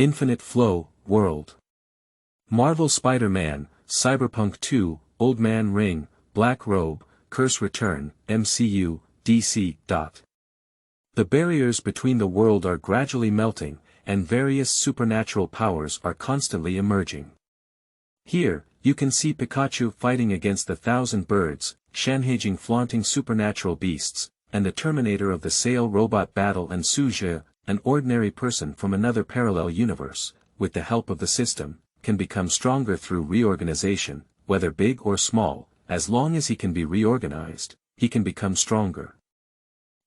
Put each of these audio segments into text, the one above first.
Infinite Flow, World. Marvel Spider-Man, Cyberpunk 2, Old Man Ring, Black Robe, Curse Return, MCU, DC. The barriers between the world are gradually melting, and various supernatural powers are constantly emerging. Here, you can see Pikachu fighting against the Thousand Birds, Shanhaijing flaunting supernatural beasts, and the Terminator of the Sail Robot BattleAnd Su Zhe, an ordinary person from another parallel universe, with the help of the system, can become stronger through reorganization, whether big or small, as long as he can be reorganized, he can become stronger.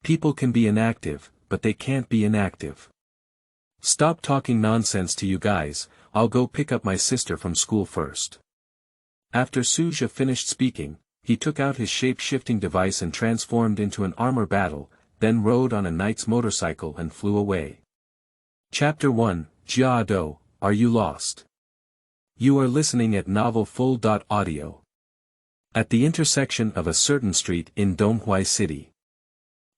People can be inactive, but they can't be inactive. Stop talking nonsense to you guys, I'll go pick up my sister from school first. After Su Zhe finished speaking, he took out his shape-shifting device and transformed into an armor battle, then rode on a knight's motorcycle and flew away. Chapter 1, Jia Dou, Are You Lost? You are listening at Novel Full. Audio. At the intersection of a certain street in Donghuai City.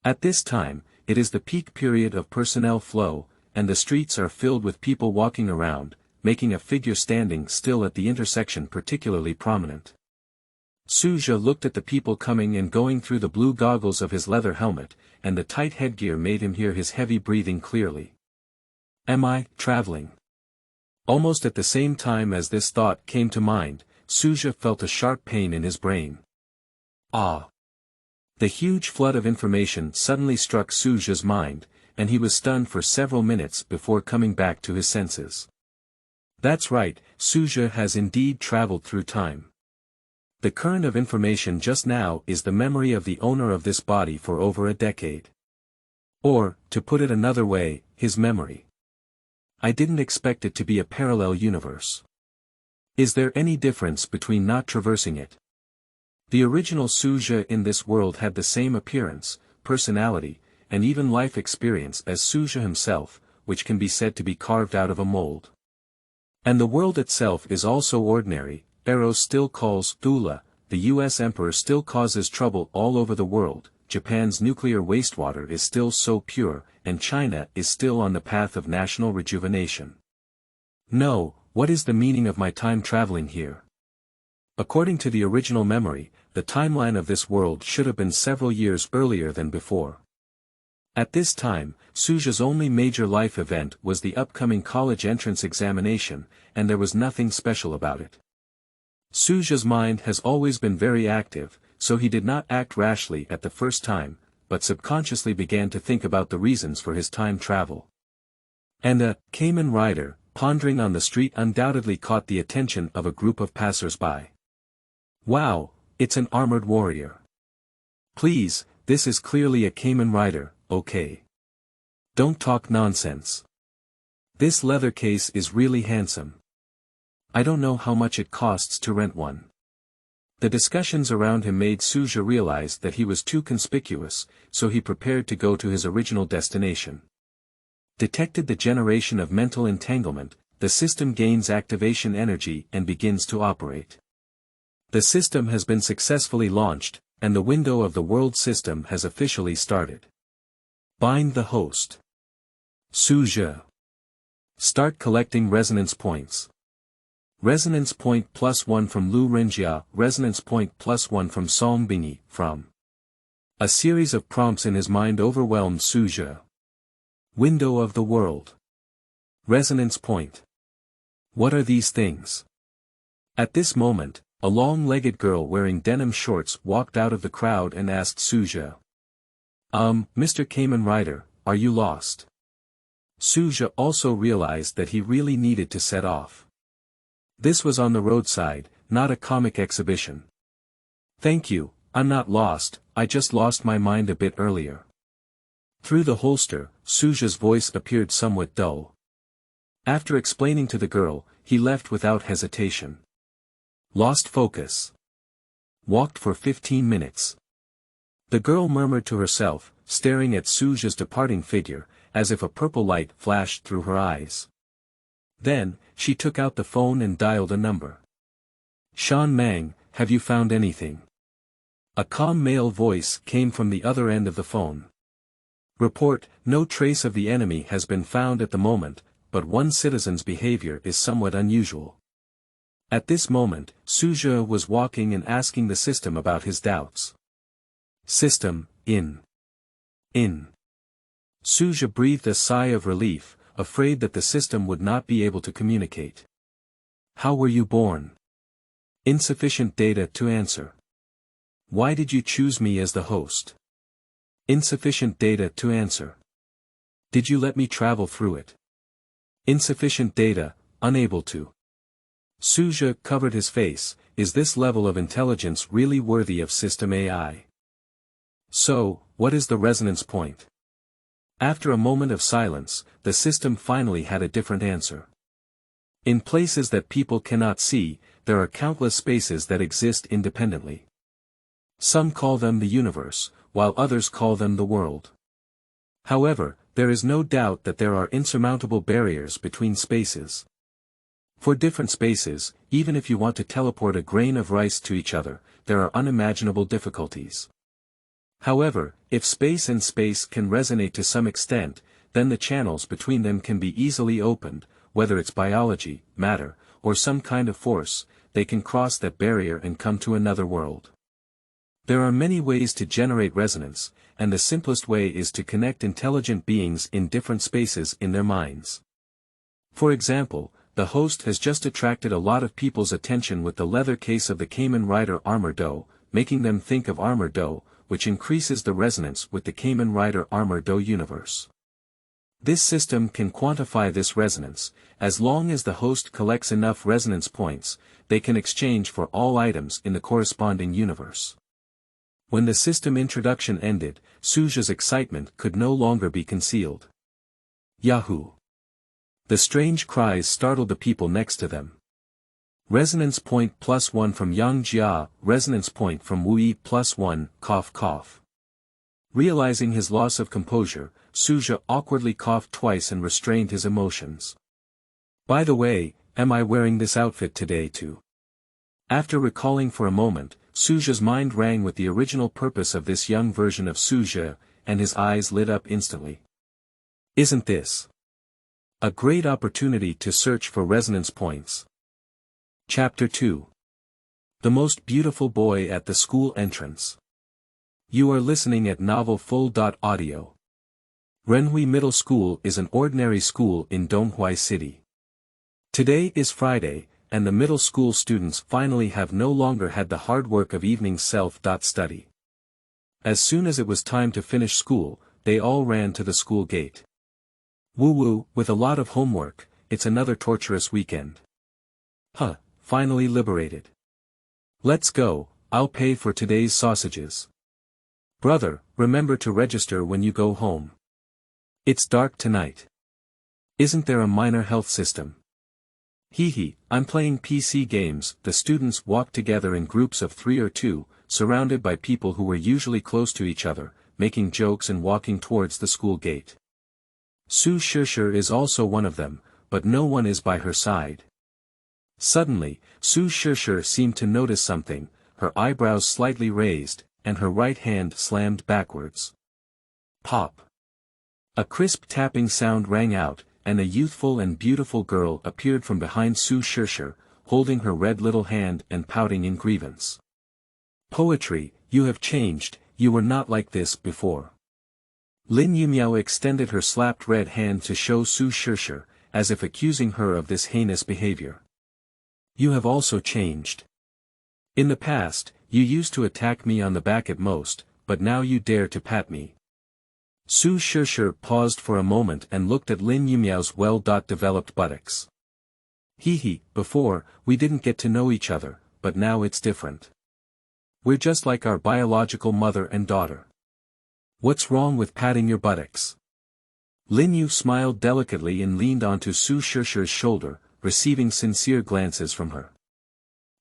At this time, it is the peak period of personnel flow, and the streets are filled with people walking around, making a figure standing still at the intersection particularly prominent. Su Zhe looked at the people coming and going through the blue goggles of his leather helmet, and the tight headgear made him hear his heavy breathing clearly. Am I traveling? Almost at the same time as this thought came to mind, Su Zhe felt a sharp pain in his brain. Ah! The huge flood of information suddenly struck Su Zhe's mind, and he was stunned for several minutes before coming back to his senses. That's right, Su Zhe has indeed traveled through time. The current of information just now is the memory of the owner of this body for over a decade. Or, to put it another way, his memory. I didn't expect it to be a parallel universe. Is there any difference between not traversing it? The original Su Zhe in this world had the same appearance, personality, and even life experience as Su Zhe himself, which can be said to be carved out of a mold. And the world itself is also ordinary. Eros still calls Thula, the US Emperor still causes trouble all over the world, Japan's nuclear wastewater is still so pure, and China is still on the path of national rejuvenation. No, what is the meaning of my time traveling here? According to the original memory, the timeline of this world should have been several years earlier than before. At this time, Su Zhe's only major life event was the upcoming college entrance examination, and there was nothing special about it. Su Zhe's mind has always been very active, so he did not act rashly at the first time, but subconsciously began to think about the reasons for his time travel. And a Kamen rider, pondering on the street undoubtedly caught the attention of a group of passers-by. Wow, it's an armored warrior. Please, this is clearly a Kamen rider, okay? Don't talk nonsense. This leather case is really handsome. I don't know how much it costs to rent one. The discussions around him made Su Zhe realize that he was too conspicuous, so he prepared to go to his original destination. Detected the generation of mental entanglement, the system gains activation energy and begins to operate. The system has been successfully launched, and the window of the world system has officially started. Bind the host. Su Zhe. Start collecting resonance points. Resonance point +1 from Lu Renjia, resonance point +1 from Songbingi, from. A series of prompts in his mind overwhelmed Su Zhe. Window of the world. Resonance point. What are these things? At this moment, a long-legged girl wearing denim shorts walked out of the crowd and asked Su Zhe. Mr. Kamen Rider, are you lost? Su Zhe also realized that he really needed to set off. This was on the roadside, not a comic exhibition. Thank you, I'm not lost, I just lost my mind a bit earlier. Through the holster, Su Zhe's voice appeared somewhat dull. After explaining to the girl, he left without hesitation. Lost focus. Walked for 15 minutes. The girl murmured to herself, staring at Su Zhe's departing figure, as if a purple light flashed through her eyes. Then, she took out the phone and dialed a number. Shan Mang, have you found anything? A calm male voice came from the other end of the phone. Report, no trace of the enemy has been found at the moment, but one citizen's behavior is somewhat unusual. At this moment, Su Zhe was walking and asking the system about his doubts. System, in. Su Zhe breathed a sigh of relief, afraid that the system would not be able to communicate. How were you born? Insufficient data to answer. Why did you choose me as the host? Insufficient data to answer. Did you let me travel through it? Insufficient data, unable to. Su Zhe covered his face. Is this level of intelligence really worthy of system AI? So, what is the resonance point? After a moment of silence, the system finally had a different answer. In places that people cannot see, there are countless spaces that exist independently. Some call them the universe, while others call them the world. However, there is no doubt that there are insurmountable barriers between spaces. For different spaces, even if you want to teleport a grain of rice to each other, there are unimaginable difficulties. However, if space and space can resonate to some extent, then the channels between them can be easily opened, whether it's biology, matter, or some kind of force, they can cross that barrier and come to another world. There are many ways to generate resonance, and the simplest way is to connect intelligent beings in different spaces in their minds. For example, the host has just attracted a lot of people's attention with the leather case of the Kamen Rider Armor Do, making them think of Armor Do, which increases the resonance with the Kamen Rider Armor Do universe. This system can quantify this resonance. As long as the host collects enough resonance points, they can exchange for all items in the corresponding universe. When the system introduction ended, Su Zhe's excitement could no longer be concealed. Yahoo! The strange cries startled the people next to them. Resonance point +1 from Yang Jia, resonance point from Wu Yi +1, cough cough. Realizing his loss of composure, Su Zhe awkwardly coughed twice and restrained his emotions. By the way, am I wearing this outfit today too? After recalling for a moment, Su Zhe's mind rang with the original purpose of this young version of Su Zhe, and his eyes lit up instantly. Isn't this a great opportunity to search for resonance points? Chapter 2. The most beautiful boy at the school entrance. You are listening at Novel Full.audio. Renhui Middle School is an ordinary school in Donghuai City. Today is Friday, and the middle school students finally have no longer had the hard work of evening self-study. As soon as it was time to finish school, they all ran to the school gate. Woo-woo, with a lot of homework, it's another torturous weekend. Finally liberated. Let's go, I'll pay for today's sausages. Brother, remember to register when you go home. It's dark tonight. Isn't there a minor health system? I'm playing PC games. The students walked together in groups of 3 or 2, surrounded by people who were usually close to each other, making jokes and walking towards the school gate. Su Zhe is also one of them, but no one is by her side. Suddenly, Su Zhe seemed to notice something, her eyebrows slightly raised, and her right hand slammed backwards. Pop! A crisp tapping sound rang out, and a youthful and beautiful girl appeared from behind Su Zhe, holding her red little hand and pouting in grievance. Poetry, you have changed, you were not like this before. Lin Yumiao extended her slapped red hand to show Su Zhe, as if accusing her of this heinous behavior. You have also changed. In the past, you used to attack me on the back at most, but now you dare to pat me. Su Zhe paused for a moment and looked at Lin Yumiao's well-developed buttocks. Before, we didn't get to know each other, but now it's different. We're just like our biological mother and daughter. What's wrong with patting your buttocks? Lin Yu smiled delicately and leaned onto Su Zhe's shoulder, receiving sincere glances from her.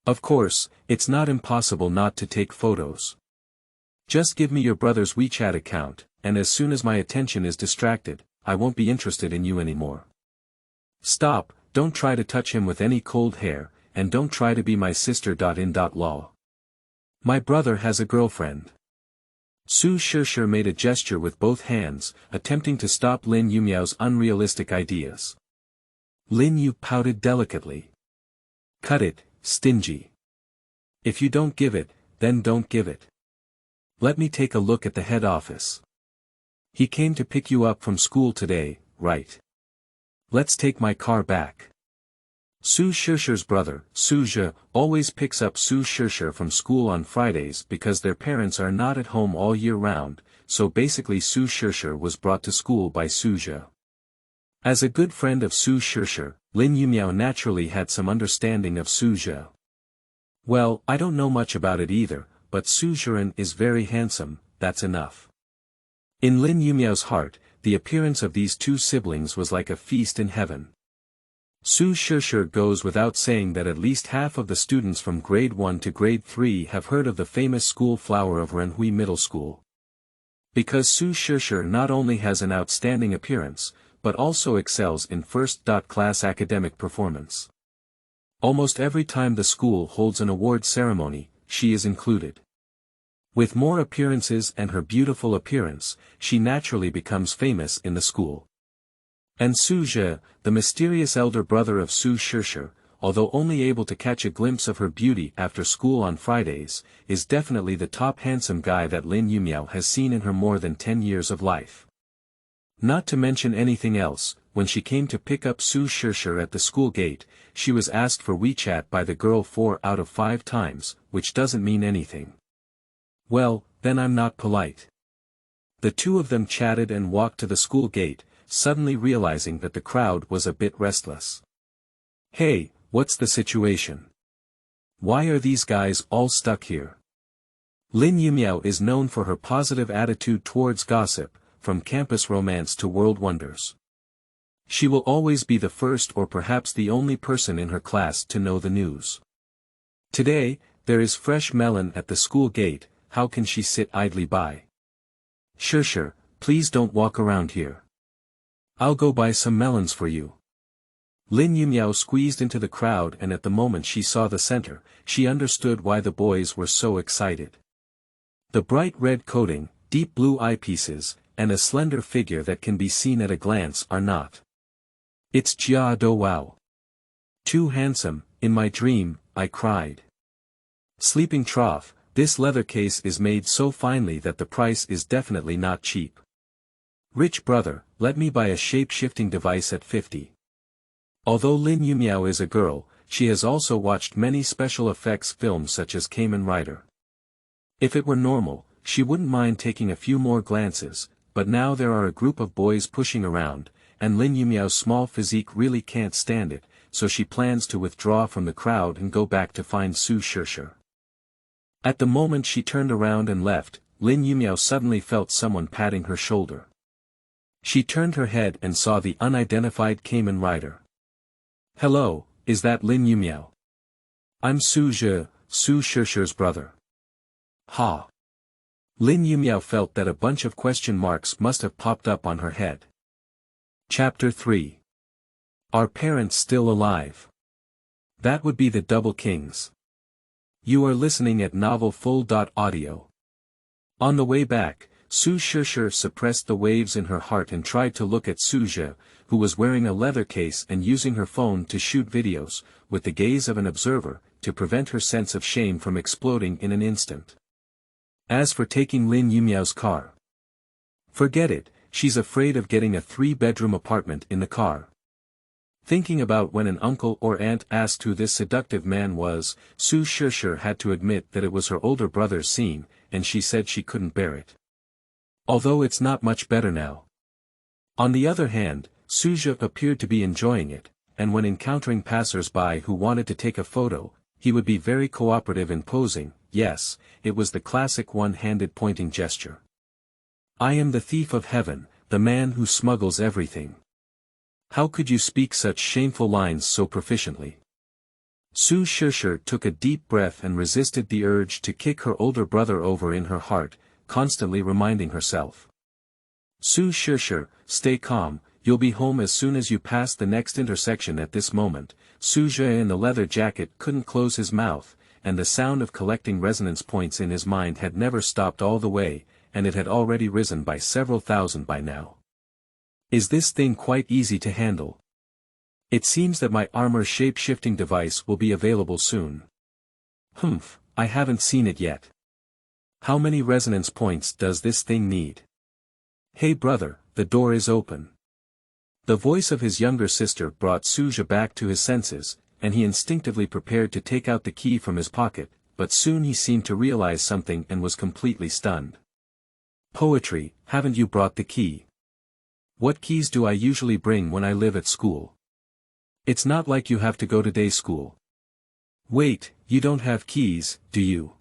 Of course, it's not impossible not to take photos. Just give me your brother's WeChat account, and as soon as my attention is distracted, I won't be interested in you anymore. Stop, don't try to touch him with any cold hair, and don't try to be my sister. Lol. My brother has a girlfriend. Su Zhe made a gesture with both hands, attempting to stop Lin Yumiao's unrealistic ideas. Lin Yu pouted delicately. Cut it, stingy. If you don't give it, then don't give it. Let me take a look at the head office. He came to pick you up from school today, right? Let's take my car back. Su Zhe's brother, Su Zhe, always picks up Su Zhe from school on Fridays because their parents are not at home all year round, so basically Su Zhe was brought to school by Su Zhe. As a good friend of Su Zhe, Lin Yumiao naturally had some understanding of Su Zhe. Well, I don't know much about it either, but Su Zhe is very handsome, that's enough. In Lin Yumiao's heart, the appearance of these two siblings was like a feast in heaven. Su Zhe goes without saying that at least half of the students from grade 1 to grade 3 have heard of the famous school flower of Renhui Middle School. Because Su Zhe not only has an outstanding appearance, but also excels in first-class academic performance. Almost every time the school holds an award ceremony, she is included. With more appearances and her beautiful appearance, she naturally becomes famous in the school. And Su Zhe, the mysterious elder brother of Su Zhe, although only able to catch a glimpse of her beauty after school on Fridays, is definitely the top handsome guy that Lin Yumiao has seen in her more than 10 years of life. Not to mention anything else, when she came to pick up Su Zhe at the school gate, she was asked for WeChat by the girl 4 out of 5 times, which doesn't mean anything. Well, then I'm not polite. The two of them chatted and walked to the school gate, suddenly realizing that the crowd was a bit restless. Hey, what's the situation? Why are these guys all stuck here? Lin Yumiao is known for her positive attitude towards gossip, from campus romance to world wonders. She will always be the first or perhaps the only person in her class to know the news. Today, there is fresh melon at the school gate, how can she sit idly by? Zhe, please don't walk around here. I'll go buy some melons for you. Lin Yumiao squeezed into the crowd, and at the moment she saw the center, she understood why the boys were so excited. The bright red coating, deep blue eyepieces, and a slender figure that can be seen at a glance are not. It's Jia Dou. Wow. Too handsome, in my dream, I cried. Sleeping trough, this leather case is made so finely that the price is definitely not cheap. Rich brother, let me buy a shape-shifting device at 50. Although Lin Yumiao is a girl, she has also watched many special effects films such as Kamen Rider. If it were normal, she wouldn't mind taking a few more glances, but now there are a group of boys pushing around, and Lin Yumiao's small physique really can't stand it, so she plans to withdraw from the crowd and go back to find Su Zhe. At the moment she turned around and left, Lin Yumiao suddenly felt someone patting her shoulder. She turned her head and saw the unidentified Kamen Rider. Hello, is that Lin Yumiao? I'm Su Zhe, Su Zhe's brother. Ha! Lin Yumiao felt that a bunch of question marks must have popped up on her head. Chapter 3. Are parents still alive? That would be the Double Kings. You are listening at novelfull.audio. On the way back, Su Zhe suppressed the waves in her heart and tried to look at Su Zhe, who was wearing a leather case and using her phone to shoot videos, with the gaze of an observer, to prevent her sense of shame from exploding in an instant. As for taking Lin Yumiao's car, forget it, she's afraid of getting a 3-bedroom apartment in the car. Thinking about when an uncle or aunt asked who this seductive man was, Su Zhe had to admit that it was her older brother's scene, and she said she couldn't bear it. Although it's not much better now. On the other hand, Su Zhe appeared to be enjoying it, and when encountering passers-by who wanted to take a photo, he would be very cooperative in posing. Yes, it was the classic one-handed pointing gesture. I am the thief of heaven, the man who smuggles everything. How could you speak such shameful lines so proficiently? Su Zhe took a deep breath and resisted the urge to kick her older brother over in her heart, constantly reminding herself. Su Zhe, stay calm, you'll be home as soon as you pass the next intersection. At this moment, Su Zhe in the leather jacket couldn't close his mouth, and the sound of collecting resonance points in his mind had never stopped all the way, and it had already risen by several thousand by now. Is this thing quite easy to handle? It seems that my armor shape-shifting device will be available soon. Humph, I haven't seen it yet. How many resonance points does this thing need? Hey brother, the door is open. The voice of his younger sister brought Su Zhe back to his senses, and he instinctively prepared to take out the key from his pocket, but soon he seemed to realize something and was completely stunned. Poetry, haven't you brought the key? What keys do I usually bring when I live at school? It's not like you have to go to day school. Wait, you don't have keys, do you?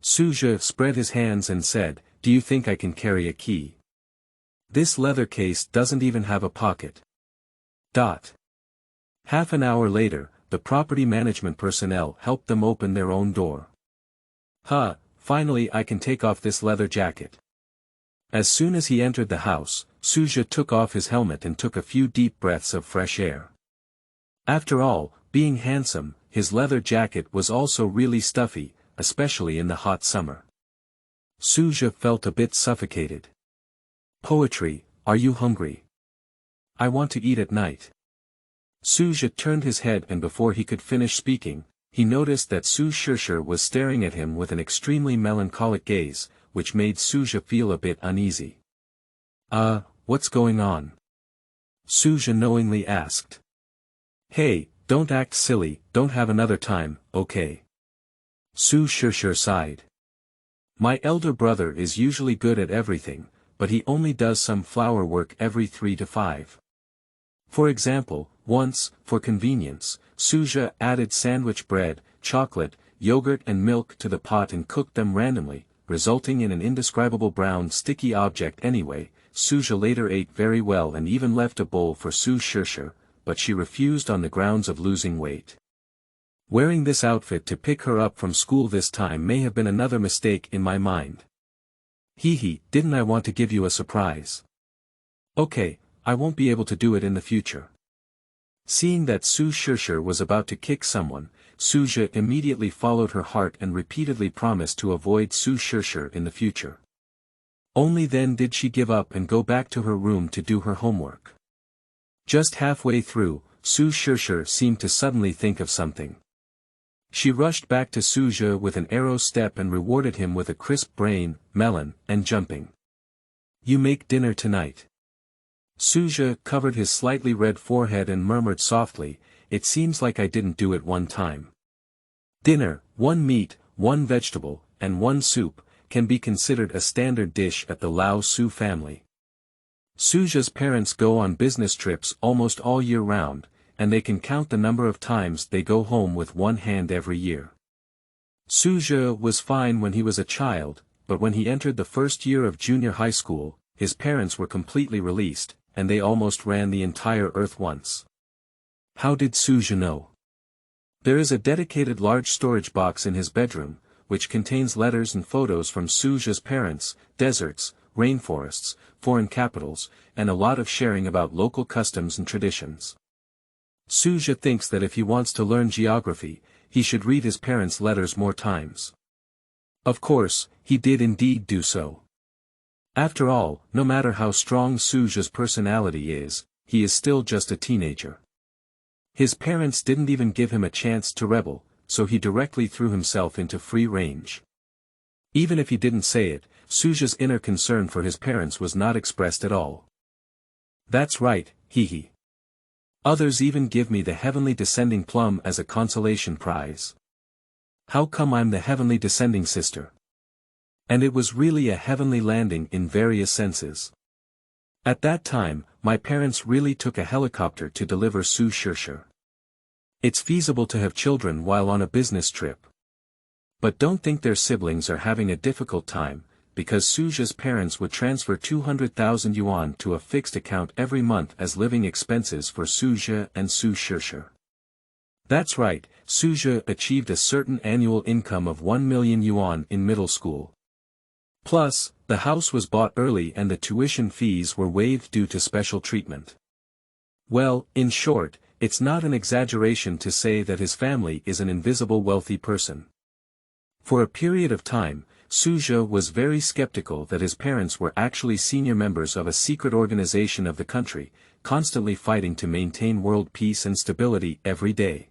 Su Zhe spread his hands and said, do you think I can carry a key? This leather case doesn't even have a pocket. Half an hour later, the property management personnel helped them open their own door. Finally I can take off this leather jacket. As soon as he entered the house, Su Zhe took off his helmet and took a few deep breaths of fresh air. After all, being handsome, his leather jacket was also really stuffy, especially in the hot summer. Su Zhe felt a bit suffocated. Poetry, are you hungry? I want to eat at night. Su Zhe turned his head and before he could finish speaking, he noticed that Su Zhe was staring at him with an extremely melancholic gaze, which made Su Zhe feel a bit uneasy. What's going on? Su Zhe knowingly asked. Hey, don't act silly, don't have another time, okay? Su Zhe sighed. My elder brother is usually good at everything, but he only does some flower work every 3 to 5. For example, once, for convenience, Su Zhe added sandwich bread, chocolate, yogurt and milk to the pot and cooked them randomly, resulting in an indescribable brown sticky object anyway. Su Zhe later ate very well and even left a bowl for Su Zhe, but she refused on the grounds of losing weight. Wearing this outfit to pick her up from school this time may have been another mistake in my mind. Didn't I want to give you a surprise? Okay, I won't be able to do it in the future. Seeing that Su Zhe was about to kick someone, Su Zhe immediately followed her heart and repeatedly promised to avoid Su Zhe in the future. Only then did she give up and go back to her room to do her homework. Just halfway through, Su Zhe seemed to suddenly think of something. She rushed back to Su Zhe with an arrow step and rewarded him with a crisp brain, melon, and jumping. You make dinner tonight. Su Zhe covered his slightly red forehead and murmured softly, it seems like I didn't do it one time. Dinner, 1 meat, 1 vegetable, and 1 soup, can be considered a standard dish at the Lao Su family. Su Zhe's parents go on business trips almost all year round, and they can count the number of times they go home with one hand every year. Su Zhe was fine when he was a child, but when he entered the first year of junior high school, his parents were completely released, and they almost ran the entire earth once. How did Su Zhe know? There is a dedicated large storage box in his bedroom, which contains letters and photos from Su Zhe's parents, deserts, rainforests, foreign capitals, and a lot of sharing about local customs and traditions. Su Zhe thinks that if he wants to learn geography, he should read his parents' letters more times. Of course, he did indeed do so. After all, no matter how strong Su Zhe's personality is, he is still just a teenager. His parents didn't even give him a chance to rebel, so he directly threw himself into free range. Even if he didn't say it, Su Zhe's inner concern for his parents was not expressed at all. That's right, Others even give me the heavenly descending plum as a consolation prize. How come I'm the heavenly descending sister? And it was really a heavenly landing in various senses. At that time, my parents really took a helicopter to deliver Su Zhe. It's feasible to have children while on a business trip. But don't think their siblings are having a difficult time, because Su Zhe's parents would transfer 200,000 yuan to a fixed account every month as living expenses for Su Zhe and Su Zhe. That's right, Su Zhe achieved a certain annual income of 1 million yuan in middle school. Plus, the house was bought early and the tuition fees were waived due to special treatment. Well, in short, it's not an exaggeration to say that his family is an invisible wealthy person. For a period of time, Su Zhe was very skeptical that his parents were actually senior members of a secret organization of the country, constantly fighting to maintain world peace and stability every day.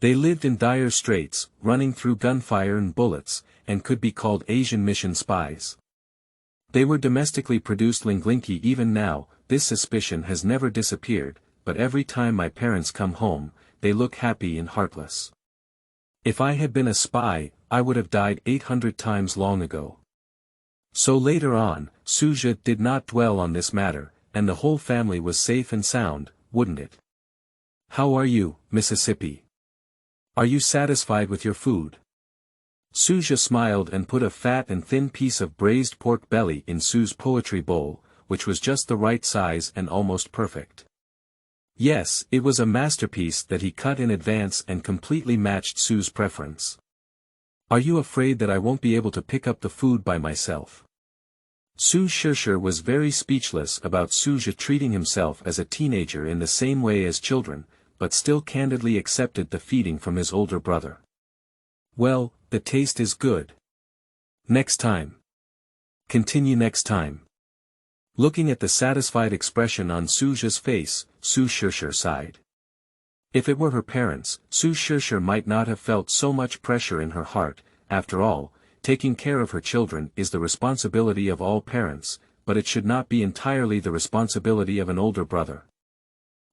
They lived in dire straits, running through gunfire and bullets, and could be called Asian mission spies. They were domestically produced Linglinki. Even now, this suspicion has never disappeared, but every time my parents come home, they look happy and heartless. If I had been a spy, I would have died 800 times long ago. So later on, Su Zhe did not dwell on this matter, and the whole family was safe and sound, wouldn't it? How are you, Mississippi? Are you satisfied with your food? Su Zhe smiled and put a fat and thin piece of braised pork belly in Su's poetry bowl, which was just the right size and almost perfect. Yes, it was a masterpiece that he cut in advance and completely matched Su's preference. Are you afraid that I won't be able to pick up the food by myself? Su Zhe was very speechless about Su Zhe treating himself as a teenager in the same way as children, but still candidly accepted the feeding from his older brother. Well, the taste is good. Next time. Continue next time. Looking at the satisfied expression on Su Zhe's face, Su Zhe sighed. If it were her parents, Su Zhe might not have felt so much pressure in her heart. After all, taking care of her children is the responsibility of all parents, but it should not be entirely the responsibility of an older brother.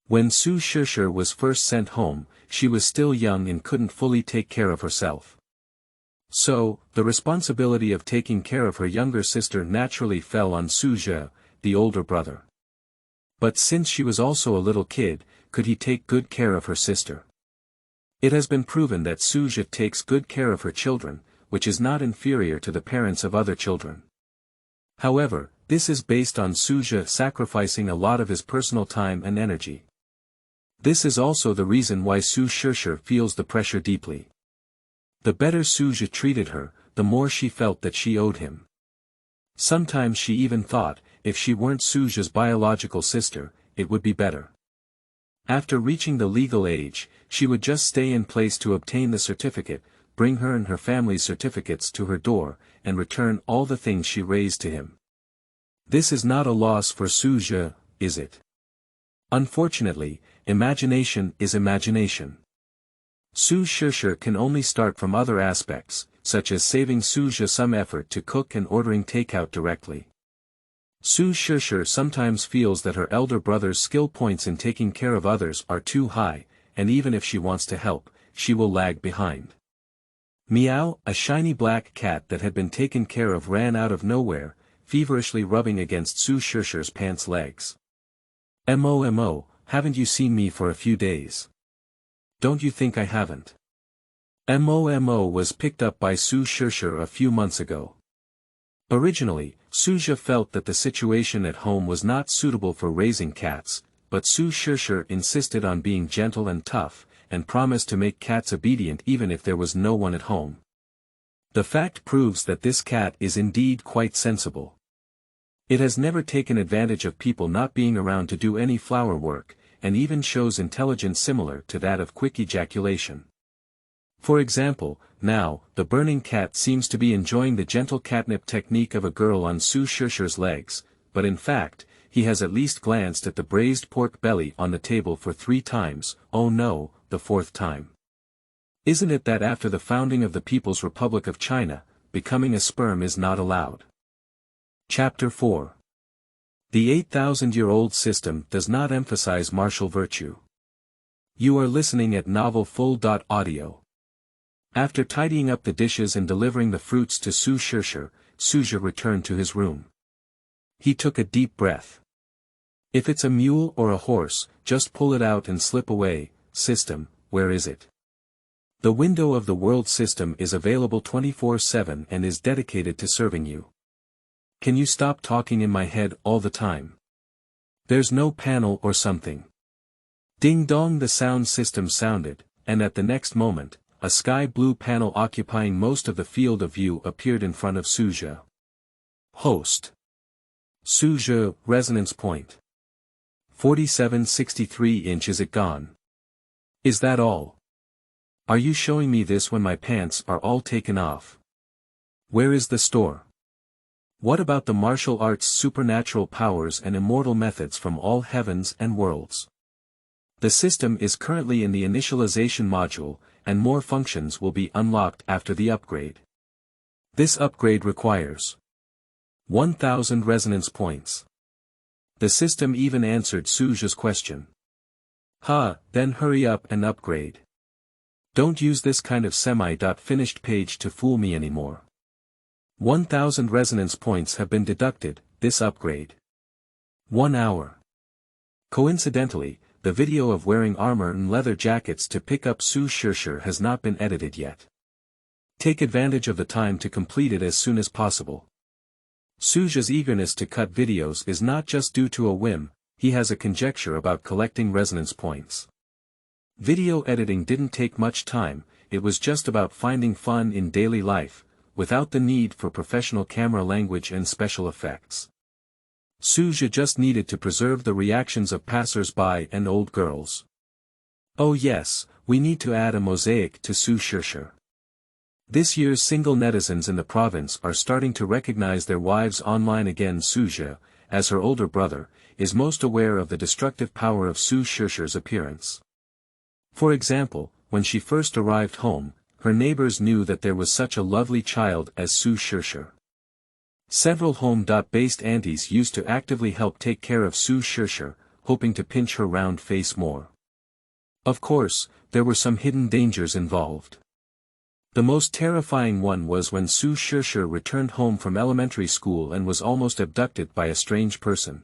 When Su Zhe was first sent home, she was still young and couldn't fully take care of herself. So, the responsibility of taking care of her younger sister naturally fell on Su Zhe, the older brother. But since she was also a little kid, could he take good care of her sister? It has been proven that Su Zhe takes good care of her children, which is not inferior to the parents of other children. However, this is based on Su Zhe sacrificing a lot of his personal time and energy. This is also the reason why Su Zhe feels the pressure deeply. The better Su Zhe treated her, the more she felt that she owed him. Sometimes she even thought, if she weren't Su Zhe's biological sister, it would be better. After reaching the legal age, she would just stay in place to obtain the certificate, bring her and her family's certificates to her door, and return all the things she raised to him. This is not a loss for Su Zhe, is it? Unfortunately, imagination is imagination. Su Zhe can only start from other aspects, such as saving Su Zhe some effort to cook and ordering takeout directly. Su Zhe sometimes feels that her elder brother's skill points in taking care of others are too high, and even if she wants to help, she will lag behind. Meow, a shiny black cat that had been taken care of, ran out of nowhere, feverishly rubbing against Su Zhe's pants legs. Mo, haven't you seen me for a few days? Don't you think I haven't? Mo was picked up by Su Zhe a few months ago. Originally, Su Zhe felt that the situation at home was not suitable for raising cats, but Su Zhe insisted on being gentle and tough, and promised to make cats obedient even if there was no one at home. The fact proves that this cat is indeed quite sensible. It has never taken advantage of people not being around to do any flower work, and even shows intelligence similar to that of quick ejaculation. For example, now, the burning cat seems to be enjoying the gentle catnip technique of a girl on Su Zhe's legs, but in fact, he has at least glanced at the braised pork belly on the table for 3 times, oh no, the 4th time. Isn't it that after the founding of the People's Republic of China, becoming a sperm is not allowed? Chapter 4. The 8,000-year-old system does not emphasize martial virtue. You are listening at novelfull.audio. After tidying up the dishes and delivering the fruits to Su Zhe returned to his room. He took a deep breath. If it's a mule or a horse, just pull it out and slip away. System, where is it? The window of the world system is available 24/7 and is dedicated to serving you. Can you stop talking in my head all the time? There's no panel or something. Ding dong, the sound system sounded, and at the next moment, a sky blue panel occupying most of the field of view appeared in front of Su Zhe. Host. Su Zhe, resonance point. 4763 inch. Is it gone? Is that all? Are you showing me this when my pants are all taken off? Where is the store? What about the martial arts' supernatural powers and immortal methods from all heavens and worlds? The system is currently in the initialization module, and more functions will be unlocked after the upgrade. This upgrade requires 1,000 resonance points. The system even answered Su Zhe's question. Then hurry up and upgrade. Don't use this kind of semi-finished page to fool me anymore. 1,000 resonance points have been deducted, this upgrade. 1 hour. Coincidentally, the video of wearing armor and leather jackets to pick up Su Zhe has not been edited yet. Take advantage of the time to complete it as soon as possible. Su Zhe's eagerness to cut videos is not just due to a whim, he has a conjecture about collecting resonance points. Video editing didn't take much time, it was just about finding fun in daily life, without the need for professional camera language and special effects. Su Zhe just needed to preserve the reactions of passers-by and old girls. Oh yes, we need to add a mosaic to Su Zhe. This year's single netizens in the province are starting to recognize their wives online again. Su Zhe, as her older brother, is most aware of the destructive power of Su Zhe's appearance. For example, when she first arrived home, her neighbors knew that there was such a lovely child as Su Zhe. Several home-based aunties used to actively help take care of Su Zhe, hoping to pinch her round face more. Of course, there were some hidden dangers involved. The most terrifying one was when Su Zhe returned home from elementary school and was almost abducted by a strange person.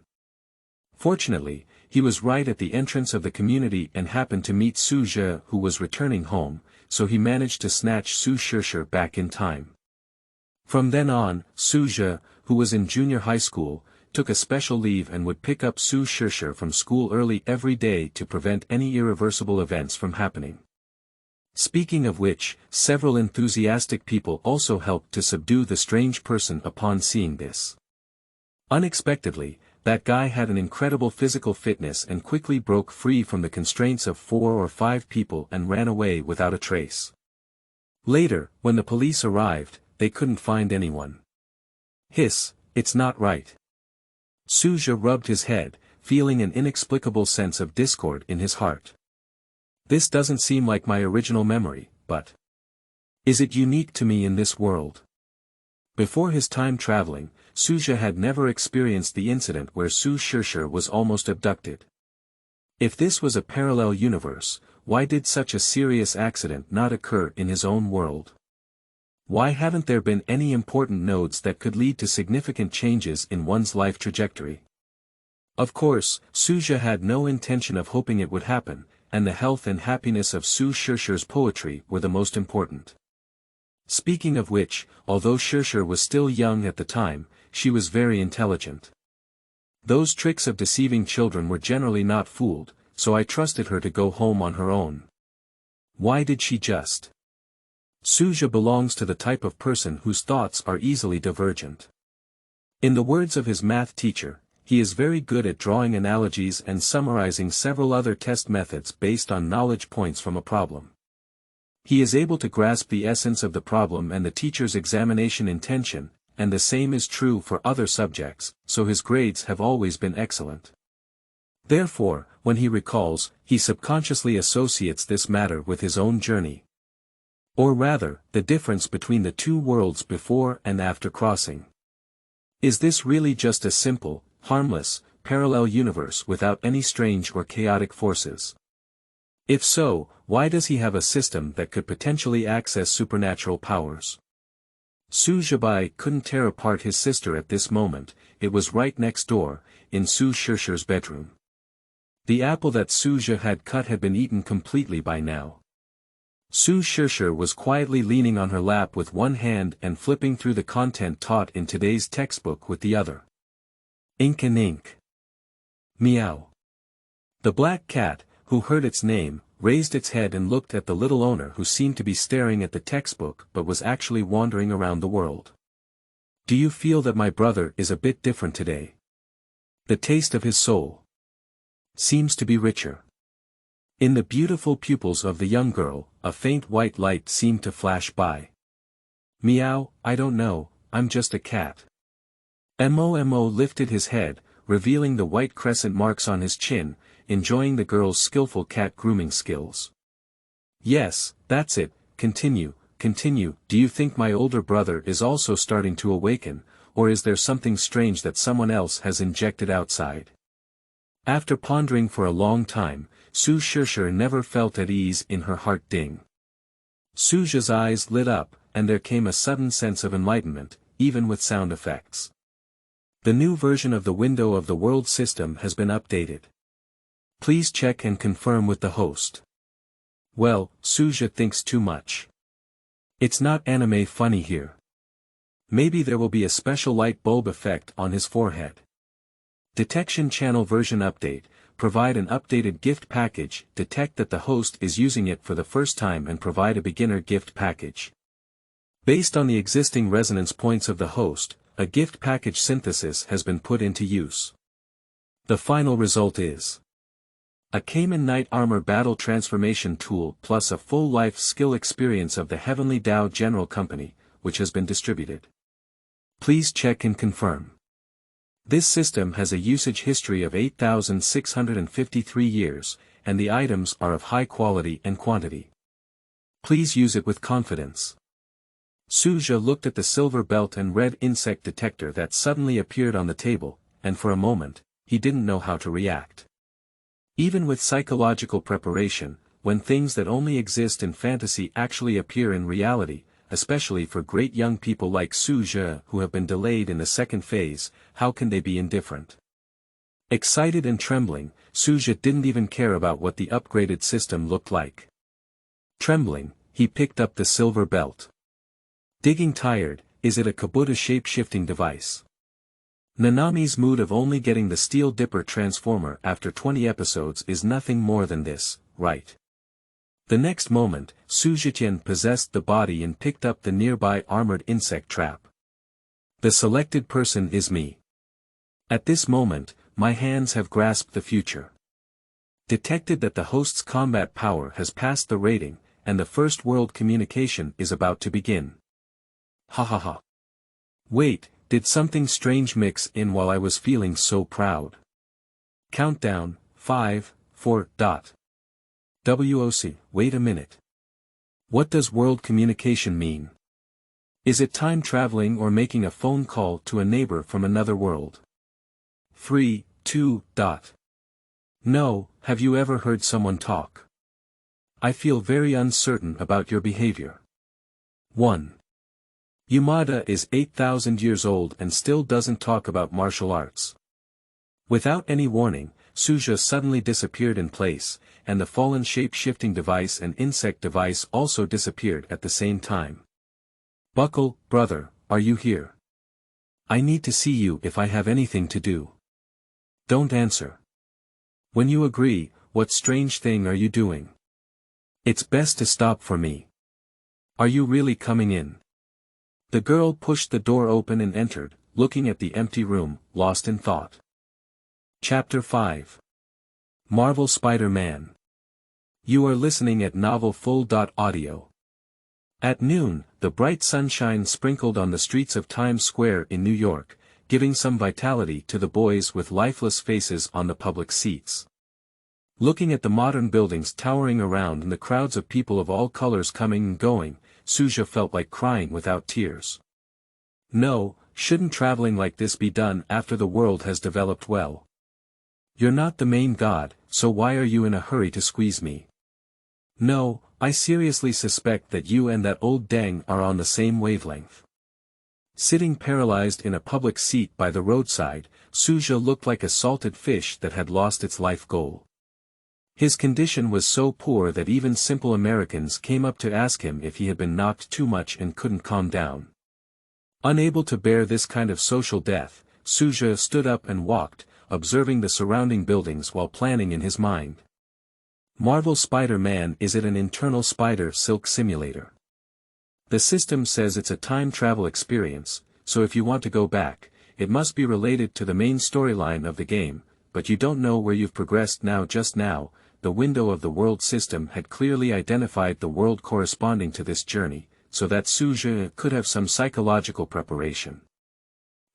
Fortunately, he was right at the entrance of the community and happened to meet Su Zhe, who was returning home, so he managed to snatch Su Zhe back in time. From then on, Su Zhe, who was in junior high school, took a special leave and would pick up Su Zhe from school early every day to prevent any irreversible events from happening. Speaking of which, several enthusiastic people also helped to subdue the strange person upon seeing this. Unexpectedly, that guy had an incredible physical fitness and quickly broke free from the constraints of 4 or 5 people and ran away without a trace. Later, when the police arrived, they couldn't find anyone. Hiss, it's not right. Su Zhe rubbed his head, feeling an inexplicable sense of discord in his heart. This doesn't seem like my original memory, but is it unique to me in this world? Before his time traveling, Su Zhe had never experienced the incident where Su Zhe was almost abducted. If this was a parallel universe, why did such a serious accident not occur in his own world? Why haven't there been any important nodes that could lead to significant changes in one's life trajectory? Of course, Su Zhe had no intention of hoping it would happen, and the health and happiness of Su Zhe's poetry were the most important. Speaking of which, although Su Zhe was still young at the time, she was very intelligent. Those tricks of deceiving children were generally not fooled, so I trusted her to go home on her own. Why did she just? Su Zhe belongs to the type of person whose thoughts are easily divergent. In the words of his math teacher, he is very good at drawing analogies and summarizing several other test methods based on knowledge points from a problem. He is able to grasp the essence of the problem and the teacher's examination intention, and the same is true for other subjects, so his grades have always been excellent. Therefore, when he recalls, he subconsciously associates this matter with his own journey. Or rather, the difference between the two worlds before and after crossing. Is this really just a simple, harmless, parallel universe without any strange or chaotic forces? If so, why does he have a system that could potentially access supernatural powers? Su Zhe couldn't tear apart his sister at this moment, it was right next door, in Su Zhe's bedroom. The apple that Su Zhe had cut had been eaten completely by now. Su Zhe was quietly leaning on her lap with one hand and flipping through the content taught in today's textbook with the other. Ink and ink. Meow. The black cat, who heard its name, raised its head and looked at the little owner who seemed to be staring at the textbook but was actually wandering around the world. Do you feel that my brother is a bit different today? The taste of his soul seems to be richer. In the beautiful pupils of the young girl, a faint white light seemed to flash by. Meow, I don't know, I'm just a cat. Mo lifted his head, revealing the white crescent marks on his chin, enjoying the girl's skillful cat grooming skills. Yes, that's it, continue. Do you think my older brother is also starting to awaken, or is there something strange that someone else has injected outside? After pondering for a long time, Su Zhe never felt at ease in her heart. Su Zhe's eyes lit up, and there came a sudden sense of enlightenment, even with sound effects. The new version of the window of the world system has been updated. Please check and confirm with the host. Well, Su Zhe thinks too much. It's not anime funny here. Maybe there will be a special light bulb effect on his forehead. Detection channel version update, provide an updated gift package, detect that the host is using it for the first time and provide a beginner gift package. Based on the existing resonance points of the host, a gift package synthesis has been put into use. The final result is a Kamen Knight Armor Battle Transformation Tool plus a full life skill experience of the Heavenly Dao General Company, which has been distributed. Please check and confirm. This system has a usage history of 8,653 years, and the items are of high quality and quantity. Please use it with confidence. Su Zhe looked at the silver belt and red insect detector that suddenly appeared on the table, and for a moment, he didn't know how to react. Even with psychological preparation, when things that only exist in fantasy actually appear in reality, especially for great young people like Su Zhe who have been delayed in the second phase, how can they be indifferent? Excited and trembling, Su Zhe didn't even care about what the upgraded system looked like. Trembling, he picked up the silver belt. Digging tired, is it a Kabuto shape-shifting device? Nanami's mood of only getting the Steel Dipper transformer after 20 episodes is nothing more than this, right? The next moment, Su Zhe possessed the body and picked up the nearby armored insect trap. The selected person is me. At this moment, my hands have grasped the future. Detected that the host's combat power has passed the rating, and the first world communication is about to begin. Ha ha ha. Wait, did something strange mix in while I was feeling so proud? Countdown, 5, 4. WOC, wait a minute. What does world communication mean? Is it time traveling or making a phone call to a neighbor from another world? 3, 2. No, have you ever heard someone talk? I feel very uncertain about your behavior. 1. Yamada is 8,000 years old and still doesn't talk about martial arts. Without any warning, Su Zhe suddenly disappeared in place, and the fallen shape-shifting device and insect device also disappeared at the same time. Buckle, brother, are you here? I need to see you if I have anything to do. Don't answer. When you agree, what strange thing are you doing? It's best to stop for me. Are you really coming in? The girl pushed the door open and entered, looking at the empty room, lost in thought. Chapter 5. Marvel Spider-Man. You are listening at novelfull.audio. At noon, the bright sunshine sprinkled on the streets of Times Square in New York, giving some vitality to the boys with lifeless faces on the public seats. Looking at the modern buildings towering around and the crowds of people of all colors coming and going, Su Zhe felt like crying without tears. No, shouldn't traveling like this be done after the world has developed well? You're not the main god, so why are you in a hurry to squeeze me? No, I seriously suspect that you and that old dang are on the same wavelength. Sitting paralyzed in a public seat by the roadside, Su Zhe looked like a salted fish that had lost its life goal. His condition was so poor that even simple Americans came up to ask him if he had been knocked too much and couldn't calm down. Unable to bear this kind of social death, Su Zhe stood up and walked, observing the surrounding buildings while planning in his mind. Marvel Spider-Man, is it an internal spider silk simulator? The system says it's a time travel experience, so if you want to go back, it must be related to the main storyline of the game, but you don't know where you've progressed now. Just now, the window of the world system had clearly identified the world corresponding to this journey, so that Su Zhe could have some psychological preparation.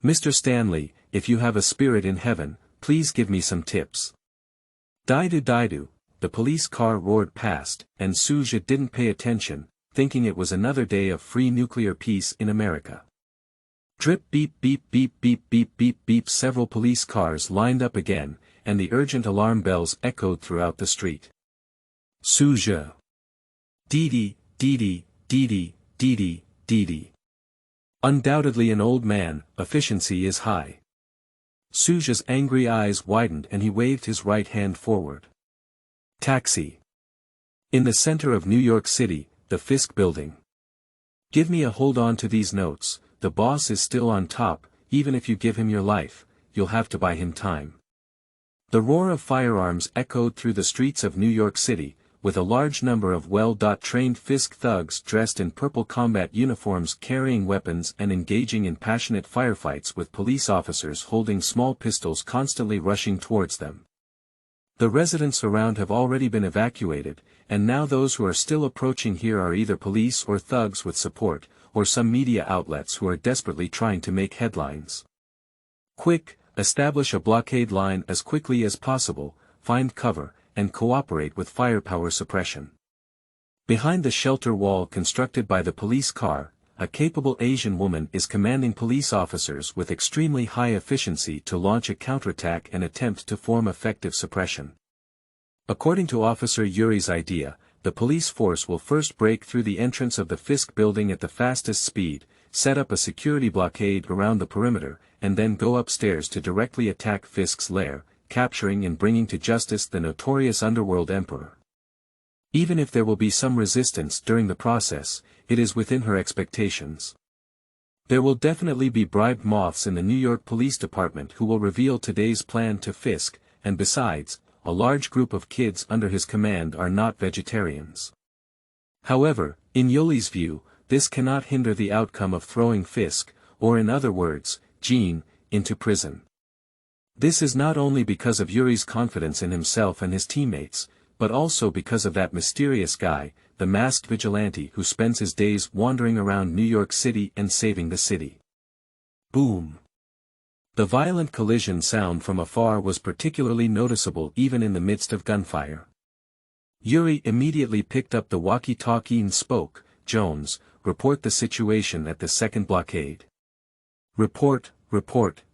Mr. Stanley, if you have a spirit in heaven, please give me some tips. Daidu, the police car roared past, and Su Zhe didn't pay attention, thinking it was another day of free nuclear peace in America. Drip beep beep beep beep beep beep beep. Several police cars lined up again, and the urgent alarm bells echoed throughout the street. Su Zhe. Dee dee. Undoubtedly an old man, efficiency is high. Su Zhe's angry eyes widened and he waved his right hand forward. Taxi. In the center of New York City, the Fisk building. Give me a hold on to these notes, the boss is still on top, even if you give him your life, you'll have to buy him time. The roar of firearms echoed through the streets of New York City, with a large number of well-trained Fisk thugs dressed in purple combat uniforms carrying weapons and engaging in passionate firefights with police officers holding small pistols constantly rushing towards them. The residents around have already been evacuated, and now those who are still approaching here are either police or thugs with support, or some media outlets who are desperately trying to make headlines. Quick, establish a blockade line as quickly as possible, find cover, and cooperate with firepower suppression. Behind the shelter wall constructed by the police car, a capable Asian woman is commanding police officers with extremely high efficiency to launch a counterattack and attempt to form effective suppression. According to Officer Yuri's idea, the police force will first break through the entrance of the Fisk building at the fastest speed, set up a security blockade around the perimeter, and then go upstairs to directly attack Fisk's lair, capturing and bringing to justice the notorious underworld emperor. Even if there will be some resistance during the process, it is within her expectations. There will definitely be bribed moths in the New York Police Department who will reveal today's plan to Fisk, and besides, a large group of kids under his command are not vegetarians. However, in Yoli's view, this cannot hinder the outcome of throwing Fisk, or in other words, Jean, into prison. This is not only because of Yuri's confidence in himself and his teammates, but also because of that mysterious guy, the masked vigilante who spends his days wandering around New York City and saving the city. Boom. The violent collision sound from afar was particularly noticeable even in the midst of gunfire. Yuri immediately picked up the walkie-talkie and spoke, "Jones, report the situation at the second blockade." Report,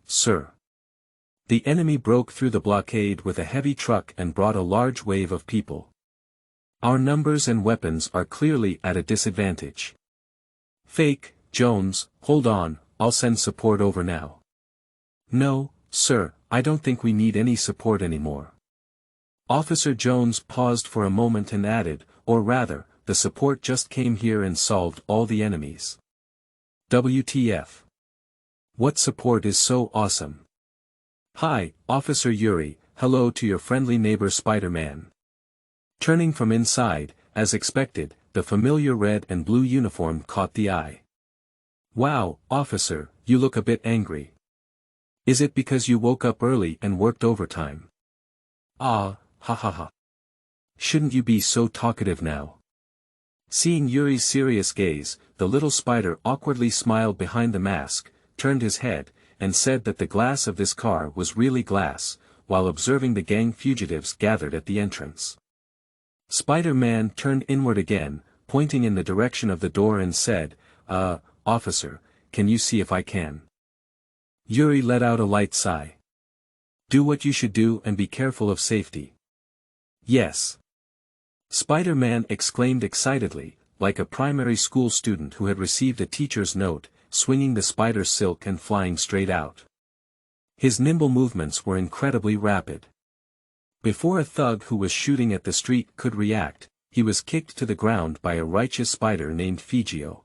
sir." The enemy broke through the blockade with a heavy truck and brought a large wave of people. Our numbers and weapons are clearly at a disadvantage. Fake, Jones, hold on, I'll send support over now. No, sir, I don't think we need any support anymore. Officer Jones paused for a moment and added, or rather, the support just came here and solved all the enemies. WTF. What support is so awesome? Hi, Officer Yuri, hello to your friendly neighbor Spider-Man. Turning from inside, as expected, the familiar red and blue uniform caught the eye. Wow, officer, you look a bit angry. Is it because you woke up early and worked overtime? Ah, ha ha ha. Shouldn't you be so talkative now? Seeing Yuri's serious gaze, the little spider awkwardly smiled behind the mask, turned his head, and said that the glass of this car was really glass, while observing the gang fugitives gathered at the entrance. Spider-Man turned inward again, pointing in the direction of the door and said, officer, can you see if I can?" Yuri let out a light sigh. "Do what you should do and be careful of safety." "Yes." Spider-Man exclaimed excitedly, like a primary school student who had received a teacher's note, swinging the spider silk and flying straight out. His nimble movements were incredibly rapid. Before a thug who was shooting at the street could react, he was kicked to the ground by a righteous spider named Figio.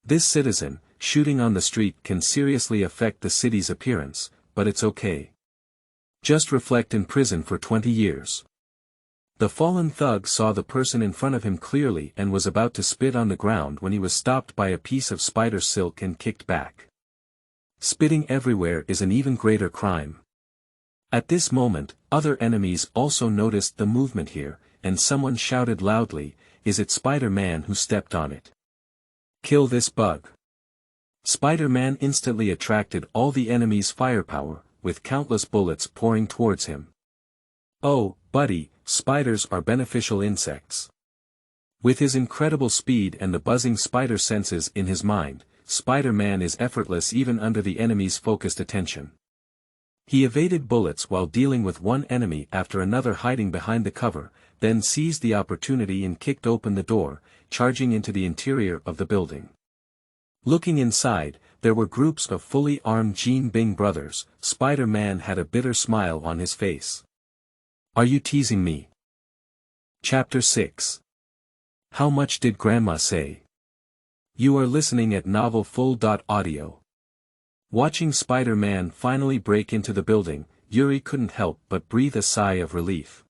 This citizen, shooting on the street can seriously affect the city's appearance, but it's okay. Just reflect in prison for 20 years. The fallen thug saw the person in front of him clearly and was about to spit on the ground when he was stopped by a piece of spider silk and kicked back. Spitting everywhere is an even greater crime. At this moment, other enemies also noticed the movement here, and someone shouted loudly, "Is it Spider-Man who stepped on it? Kill this bug." Spider-Man instantly attracted all the enemy's firepower, with countless bullets pouring towards him. Oh, buddy, spiders are beneficial insects. With his incredible speed and the buzzing spider senses in his mind, Spider-Man is effortless even under the enemy's focused attention. He evaded bullets while dealing with one enemy after another hiding behind the cover, then seized the opportunity and kicked open the door, charging into the interior of the building. Looking inside, there were groups of fully armed Jean Bing brothers. Spider-Man had a bitter smile on his face. Are you teasing me? Chapter 6. How much did Grandma say? You are listening at novelfull.audio. Watching Spider-Man finally break into the building, Yuri couldn't help but breathe a sigh of relief.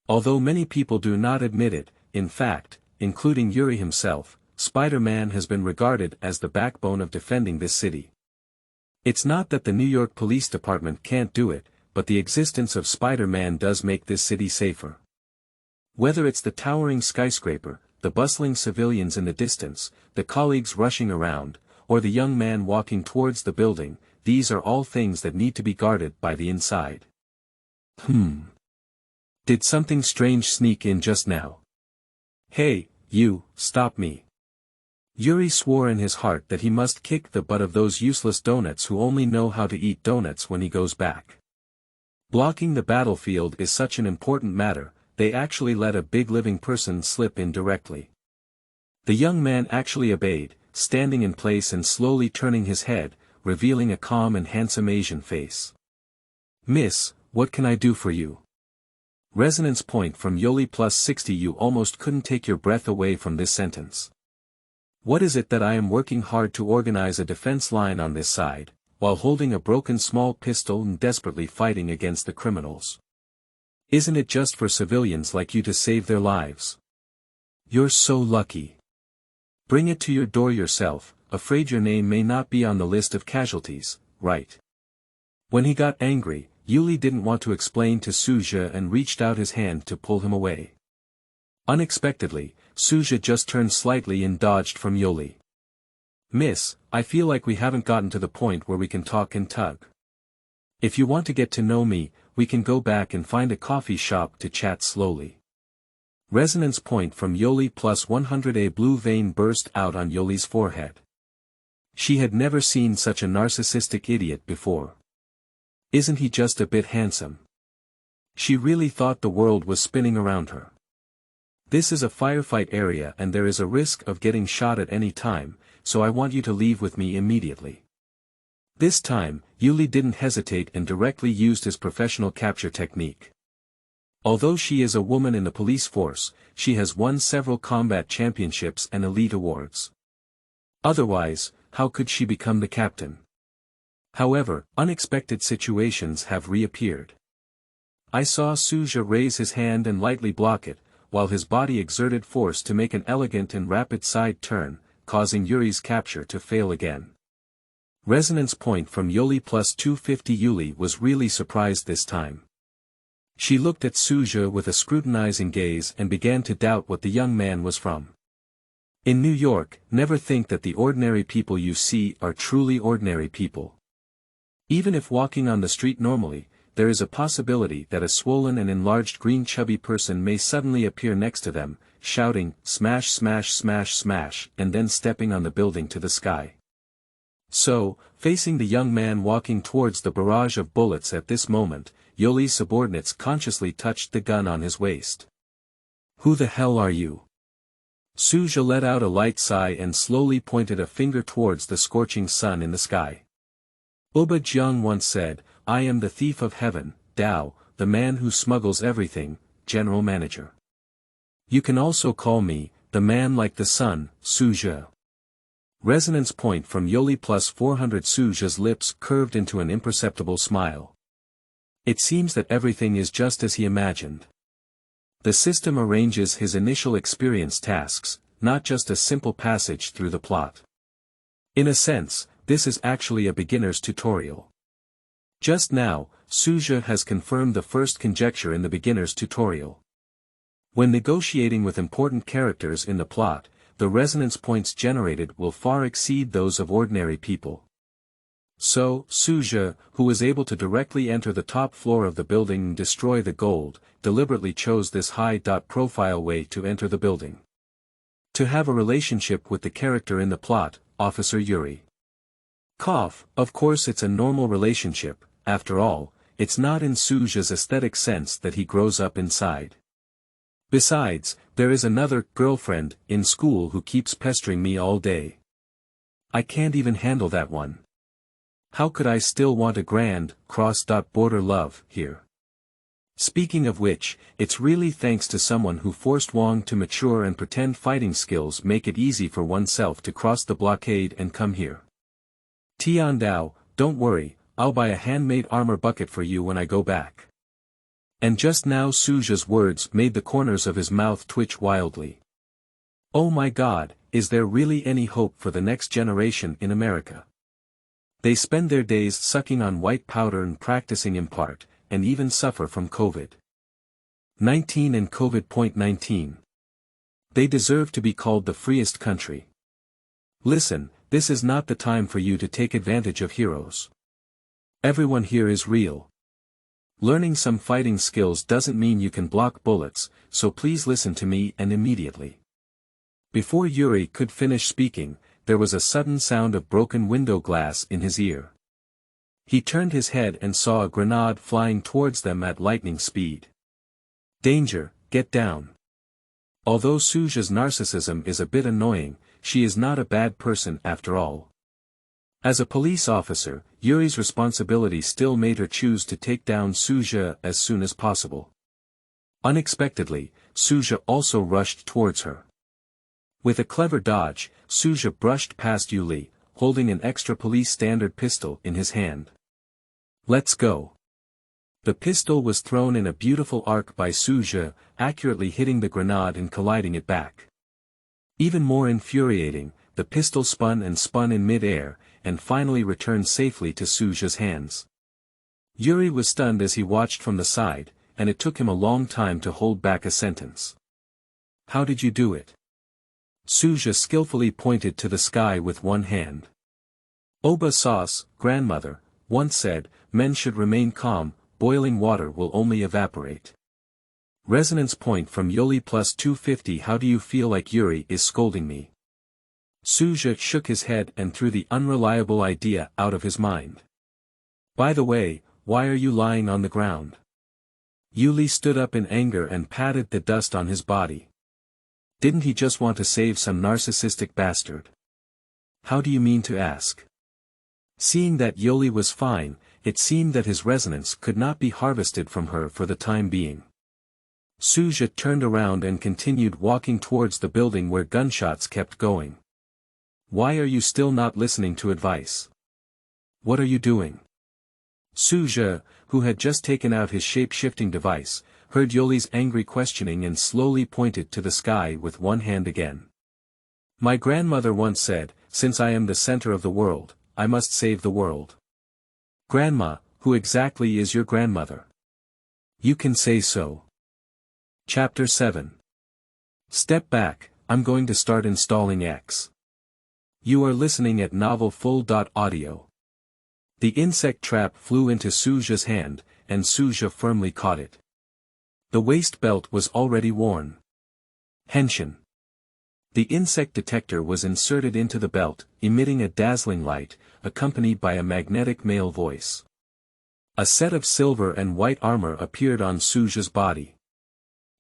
Although many people do not admit it, in fact, including Yuri himself, Spider-Man has been regarded as the backbone of defending this city. It's not that the New York Police Department can't do it, but the existence of Spider-Man does make this city safer. Whether it's the towering skyscraper, the bustling civilians in the distance, the colleagues rushing around, or the young man walking towards the building, these are all things that need to be guarded by the inside. Did something strange sneak in just now? Hey, you, stop me. Yuri swore in his heart that he must kick the butt of those useless donuts who only know how to eat donuts when he goes back. Blocking the battlefield is such an important matter, they actually let a big living person slip in directly. The young man actually obeyed, standing in place and slowly turning his head, revealing a calm and handsome Asian face. Miss, what can I do for you? Resonance point from Yoli plus 60. You almost couldn't take your breath away from this sentence. What is it that I am working hard to organize a defense line on this side, while holding a broken small pistol and desperately fighting against the criminals? Isn't it just for civilians like you to save their lives? You're so lucky. Bring it to your door yourself, afraid your name may not be on the list of casualties, right? When he got angry, Yuli didn't want to explain to Su Zhe and reached out his hand to pull him away. Unexpectedly, Su Zhe just turned slightly and dodged from Yuli. Miss, I feel like we haven't gotten to the point where we can talk and tug. If you want to get to know me, we can go back and find a coffee shop to chat slowly. Resonance point from Yoli plus 100. A blue vein burst out on Yoli's forehead. She had never seen such a narcissistic idiot before. Isn't he just a bit handsome? She really thought the world was spinning around her. This is a firefight area and there is a risk of getting shot at any time, so I want you to leave with me immediately. This time, Yuli didn't hesitate and directly used his professional capture technique. Although she is a woman in the police force, she has won several combat championships and elite awards. Otherwise, how could she become the captain? However, unexpected situations have reappeared. I saw Su Zhe raise his hand and lightly block it, while his body exerted force to make an elegant and rapid side turn, causing Yuri's capture to fail again. Resonance point from Yoli plus 250. Yuli was really surprised this time. She looked at Su Zhe with a scrutinizing gaze and began to doubt what the young man was from. In New York, never think that the ordinary people you see are truly ordinary people. Even if walking on the street normally, there is a possibility that a swollen and enlarged green chubby person may suddenly appear next to them, shouting, smash smash smash smash, and then stepping on the building to the sky. So, facing the young man walking towards the barrage of bullets at this moment, Yoli's subordinates consciously touched the gun on his waist. Who the hell are you? Su Zhe let out a light sigh and slowly pointed a finger towards the scorching sun in the sky. Oba Jiang once said, I am the thief of heaven, Dao, the man who smuggles everything, general manager. You can also call me, the man like the sun, Su Zhe. Resonance point from Yoli plus 400. Su Zhe's lips curved into an imperceptible smile. It seems that everything is just as he imagined. The system arranges his initial experience tasks, not just a simple passage through the plot. In a sense, this is actually a beginner's tutorial. Just now, Su Zhe has confirmed the first conjecture in the beginner's tutorial. When negotiating with important characters in the plot, the resonance points generated will far exceed those of ordinary people. So, Su Zhe, who was able to directly enter the top floor of the building and destroy the gold, deliberately chose this high-profile way to enter the building. To have a relationship with the character in the plot, Officer Yuri. Of course it's a normal relationship, after all, it's not in Su Zhe's aesthetic sense that he grows up inside. Besides, there is another girlfriend in school who keeps pestering me all day. I can't even handle that one. How could I still want a grand, cross-border love, here? Speaking of which, it's really thanks to someone who forced Wang to mature and pretend fighting skills make it easy for oneself to cross the blockade and come here. Tian Dao, don't worry, I'll buy a handmade armor bucket for you when I go back. And just now Su Zhe's words made the corners of his mouth twitch wildly. Oh my God, is there really any hope for the next generation in America? They spend their days sucking on white powder and practicing impart, and even suffer from COVID-19 and COVID-19. They deserve to be called the freest country. Listen, this is not the time for you to take advantage of heroes. Everyone here is real. Learning some fighting skills doesn't mean you can block bullets, so please listen to me and immediately. Before Yuri could finish speaking, there was a sudden sound of broken window glass in his ear. He turned his head and saw a grenade flying towards them at lightning speed. Danger, get down. Although Su Zhe's narcissism is a bit annoying, she is not a bad person after all. As a police officer, Yuri's responsibility still made her choose to take down Su Zhe as soon as possible. Unexpectedly, Su Zhe also rushed towards her. With a clever dodge, Su Zhe brushed past Yuli, holding an extra police standard pistol in his hand. Let's go. The pistol was thrown in a beautiful arc by Su Zhe, accurately hitting the grenade and colliding it back. Even more infuriating, the pistol spun in mid-air, and finally returned safely to Su Zhe's hands. Yuri was stunned as he watched from the side, and it took him a long time to hold back a sentence. How did you do it? Su Zhe skillfully pointed to the sky with one hand. Oba sauce, grandmother, once said, men should remain calm, boiling water will only evaporate. Resonance point from Yoli plus 250. How do you feel like Yuri is scolding me? Su Zhe shook his head and threw the unreliable idea out of his mind. By the way, why are you lying on the ground? Yuli stood up in anger and patted the dust on his body. Didn't he just want to save some narcissistic bastard? How do you mean to ask? Seeing that Yoli was fine, it seemed that his resonance could not be harvested from her for the time being. Su Zhe turned around and continued walking towards the building where gunshots kept going. Why are you still not listening to advice? What are you doing? Su Zhe, who had just taken out his shape-shifting device, heard Yoli's angry questioning and slowly pointed to the sky with one hand again. My grandmother once said, since I am the center of the world, I must save the world. Grandma, who exactly is your grandmother? You can say so. Chapter 7. Step back, I'm going to start installing X. You are listening at Novel Full.audio. The insect trap flew into Su Zhe's hand, and Su Zhe firmly caught it. The waist belt was already worn. Henshin. The insect detector was inserted into the belt, emitting a dazzling light, accompanied by a magnetic male voice. A set of silver and white armor appeared on Su Zhe's body.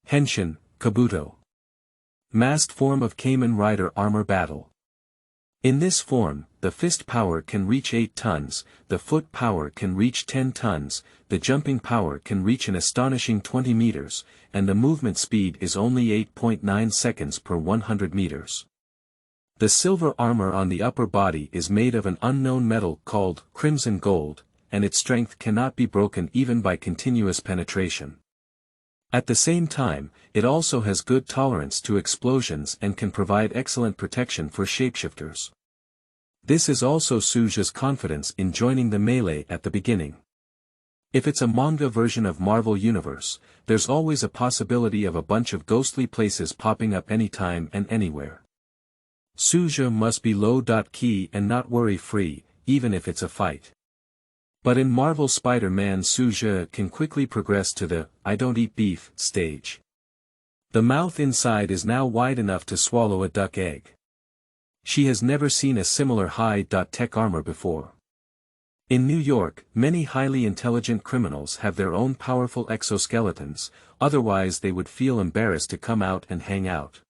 Henshin, Kabuto. Masked form of Kamen Rider armor battle. In this form, the fist power can reach 8 tons, the foot power can reach 10 tons, the jumping power can reach an astonishing 20 meters, and the movement speed is only 8.9 seconds per 100 meters. The silver armor on the upper body is made of an unknown metal called crimson gold, and its strength cannot be broken even by continuous penetration. At the same time, it also has good tolerance to explosions and can provide excellent protection for shapeshifters. This is also Su Zhe's confidence in joining the melee at the beginning. If it's a manga version of Marvel Universe, there's always a possibility of a bunch of ghostly places popping up anytime and anywhere. Su Zhe must be low-key and not worry-free, even if it's a fight. But in Marvel Spider-Man, Su Zhe can quickly progress to the "I don't eat beef" stage. The mouth inside is now wide enough to swallow a duck egg. She has never seen a similar high-tech armor before. In New York, many highly intelligent criminals have their own powerful exoskeletons, otherwise they would feel embarrassed to come out and hang out.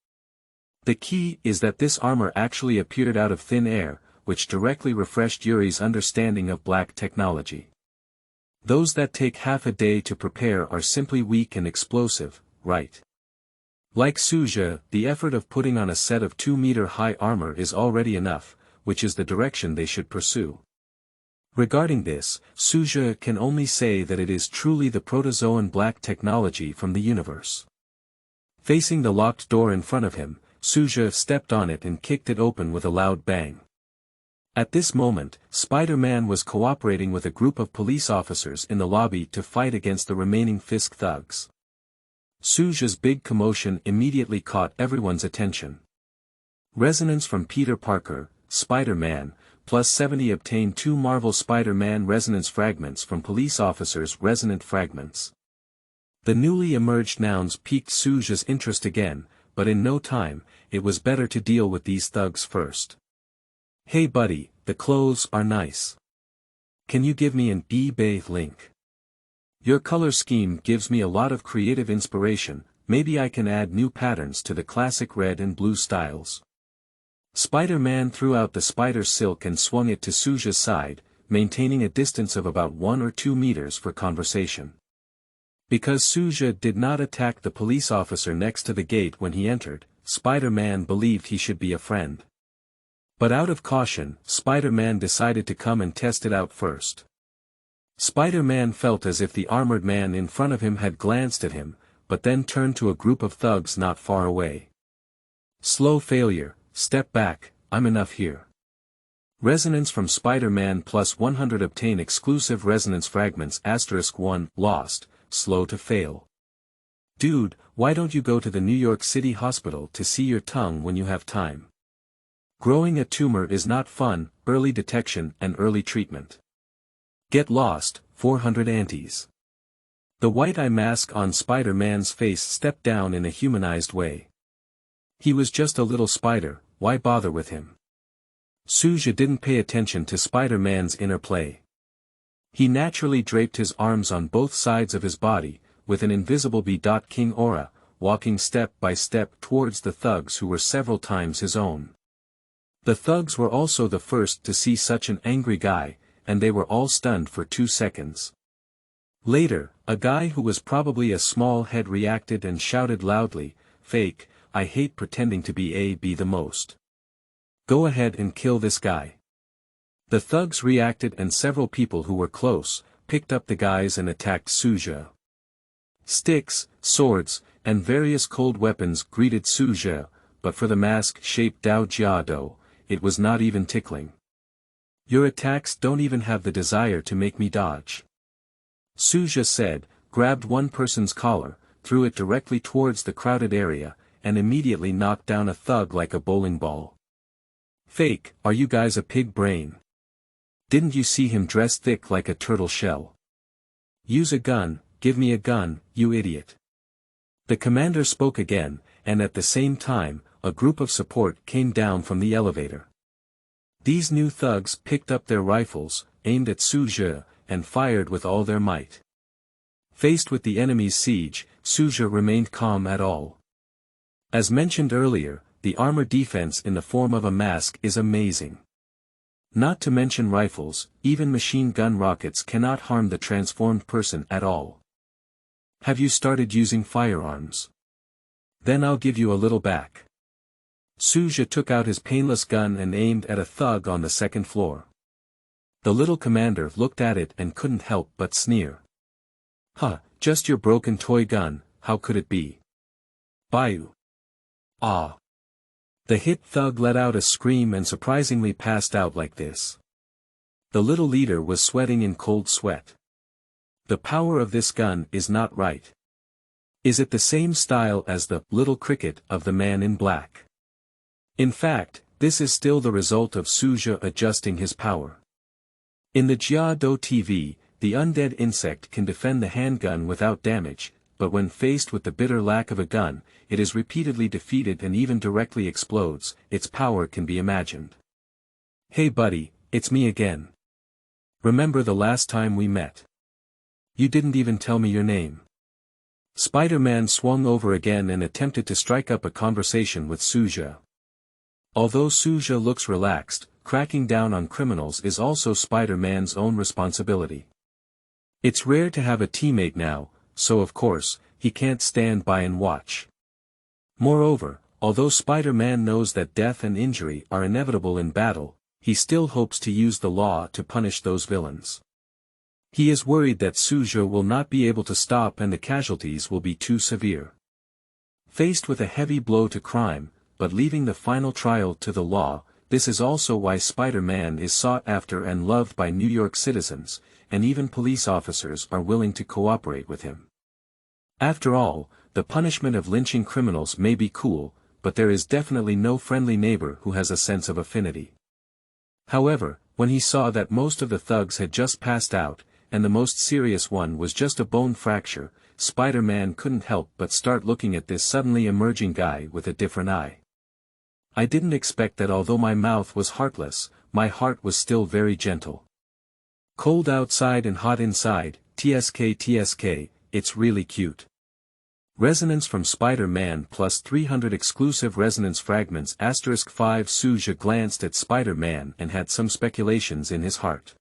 The key is that this armor actually appeared out of thin air, which directly refreshed Yuri's understanding of black technology. Those that take half a day to prepare are simply weak and explosive, right? Like Su Zhe, the effort of putting on a set of 2-meter-high armor is already enough, which is the direction they should pursue. Regarding this, Su Zhe can only say that it is truly the protozoan black technology from the universe. Facing the locked door in front of him, Su Zhe stepped on it and kicked it open with a loud bang. At this moment, Spider-Man was cooperating with a group of police officers in the lobby to fight against the remaining Fisk thugs. Su Zhe's big commotion immediately caught everyone's attention. Resonance from Peter Parker, Spider-Man, plus 70 obtained 2 Marvel Spider-Man resonance fragments from police officers' resonant fragments. The newly emerged nouns piqued Su Zhe's interest again, but in no time, it was better to deal with these thugs first. "Hey buddy, the clothes are nice. Can you give me an eBay link? Your color scheme gives me a lot of creative inspiration, maybe I can add new patterns to the classic red and blue styles." Spider-Man threw out the spider silk and swung it to Su Zhe's side, maintaining a distance of about 1 or 2 meters for conversation. Because Su Zhe did not attack the police officer next to the gate when he entered, Spider-Man believed he should be a friend. But out of caution, Spider-Man decided to come and test it out first. Spider-Man felt as if the armored man in front of him had glanced at him, but then turned to a group of thugs not far away. "Slow failure, step back, I'm enough here." Resonance from Spider-Man plus 100 obtain exclusive resonance fragments *1, lost, slow to fail. "Dude, why don't you go to the New York City hospital to see your tongue when you have time? Growing a tumor is not fun, early detection and early treatment. Get lost, 400 antes." The white eye mask on Spider-Man's face stepped down in a humanized way. He was just a little spider, why bother with him? Su Zhe didn't pay attention to Spider-Man's interplay. He naturally draped his arms on both sides of his body, with an invisible B.King aura, walking step by step towards the thugs who were several times his own. The thugs were also the first to see such an angry guy, and they were all stunned for 2 seconds. Later, a guy who was probably a small head reacted and shouted loudly, "Fake, I hate pretending to be the most. Go ahead and kill this guy." The thugs reacted and several people who were close, picked up the guys and attacked Su Zhe. Sticks, swords, and various cold weapons greeted Su Zhe, but for the mask-shaped Jia Dou, it was not even tickling. "Your attacks don't even have the desire to make me dodge," Su Zhe said, grabbed one person's collar, threw it directly towards the crowded area, and immediately knocked down a thug like a bowling ball. "Fake, are you guys a pig brain? Didn't you see him dressed thick like a turtle shell? Use a gun, give me a gun, you idiot." The commander spoke again, and at the same time, a group of support came down from the elevator. These new thugs picked up their rifles, aimed at Su Zhe, and fired with all their might. Faced with the enemy's siege, Su Zhe remained calm at all. As mentioned earlier, the armor defense in the form of a mask is amazing. Not to mention rifles, even machine gun rockets cannot harm the transformed person at all. "Have you started using firearms? Then I'll give you a little back." Su Zhe took out his painless gun and aimed at a thug on the second floor. The little commander looked at it and couldn't help but sneer. "Huh, just your broken toy gun, how could it be? Bayou." "Ah." The hit thug let out a scream and surprisingly passed out like this. The little leader was sweating in cold sweat. The power of this gun is not right. Is it the same style as the little cricket of the man in black? In fact, this is still the result of Su Zhe adjusting his power. In the Jia Dou TV, the undead insect can defend the handgun without damage, but when faced with the bitter lack of a gun, it is repeatedly defeated and even directly explodes. Its power can be imagined. Hey buddy, it's me again. Remember the last time we met? You didn't even tell me your name. Spider-Man swung over again and attempted to strike up a conversation with Su Zhe. Although Su Zhe looks relaxed, cracking down on criminals is also Spider-Man's own responsibility. It's rare to have a teammate now, so of course, he can't stand by and watch. Moreover, although Spider-Man knows that death and injury are inevitable in battle, he still hopes to use the law to punish those villains. He is worried that Su Zhe will not be able to stop and the casualties will be too severe. Faced with a heavy blow to crime, but leaving the final trial to the law, this is also why Spider-Man is sought after and loved by New York citizens, and even police officers are willing to cooperate with him. After all, the punishment of lynching criminals may be cool, but there is definitely no friendly neighbor who has a sense of affinity. However, when he saw that most of the thugs had just passed out, and the most serious one was just a bone fracture, Spider-Man couldn't help but start looking at this suddenly emerging guy with a different eye. I didn't expect that although my mouth was heartless, my heart was still very gentle. Cold outside and hot inside, TSK, it's really cute. Resonance from Spider-Man plus 300 exclusive resonance fragments *5 Su Zhe glanced at Spider-Man and had some speculations in his heart.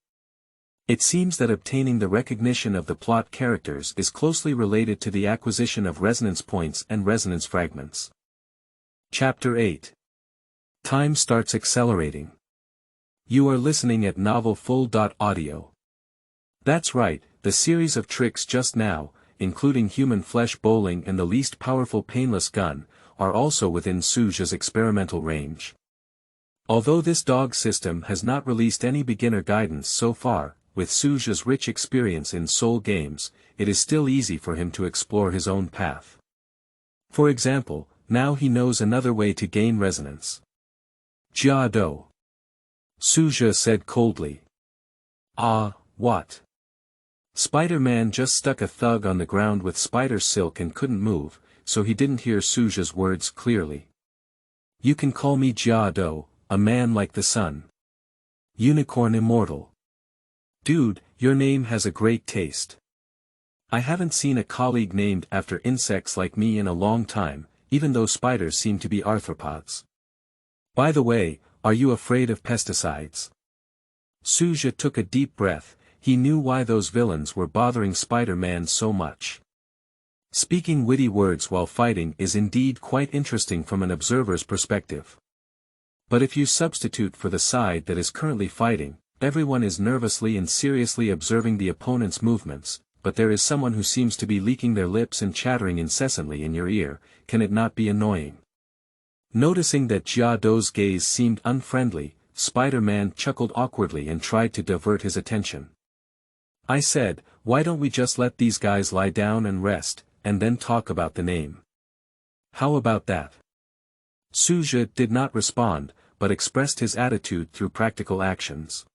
It seems that obtaining the recognition of the plot characters is closely related to the acquisition of resonance points and resonance fragments. Chapter 8. Time starts accelerating. You are listening at novelfull.audio. That's right, the series of tricks just now, including human flesh bowling and the least powerful painless gun, are also within Su Zhe's experimental range. Although this dog system has not released any beginner guidance so far, with Su Zhe's rich experience in Soul games, it is still easy for him to explore his own path. For example, now he knows another way to gain resonance. Jia Dou. Su Zhe said coldly. Ah, what? Spider-Man just stuck a thug on the ground with spider silk and couldn't move, so he didn't hear Su Zhe's words clearly. You can call me Jia Dou, a man like the sun. Unicorn immortal. Dude, your name has a great taste. I haven't seen a colleague named after insects like me in a long time, even though spiders seem to be arthropods. By the way, are you afraid of pesticides? Su Zhe took a deep breath. He knew why those villains were bothering Spider-Man so much. Speaking witty words while fighting is indeed quite interesting from an observer's perspective. But if you substitute for the side that is currently fighting, everyone is nervously and seriously observing the opponent's movements, but there is someone who seems to be licking their lips and chattering incessantly in your ear. Can it not be annoying? Noticing that Jia Dou's gaze seemed unfriendly, Spider-Man chuckled awkwardly and tried to divert his attention. I said, why don't we just let these guys lie down and rest, and then talk about the name? How about that? Su Zhe did not respond, but expressed his attitude through practical actions.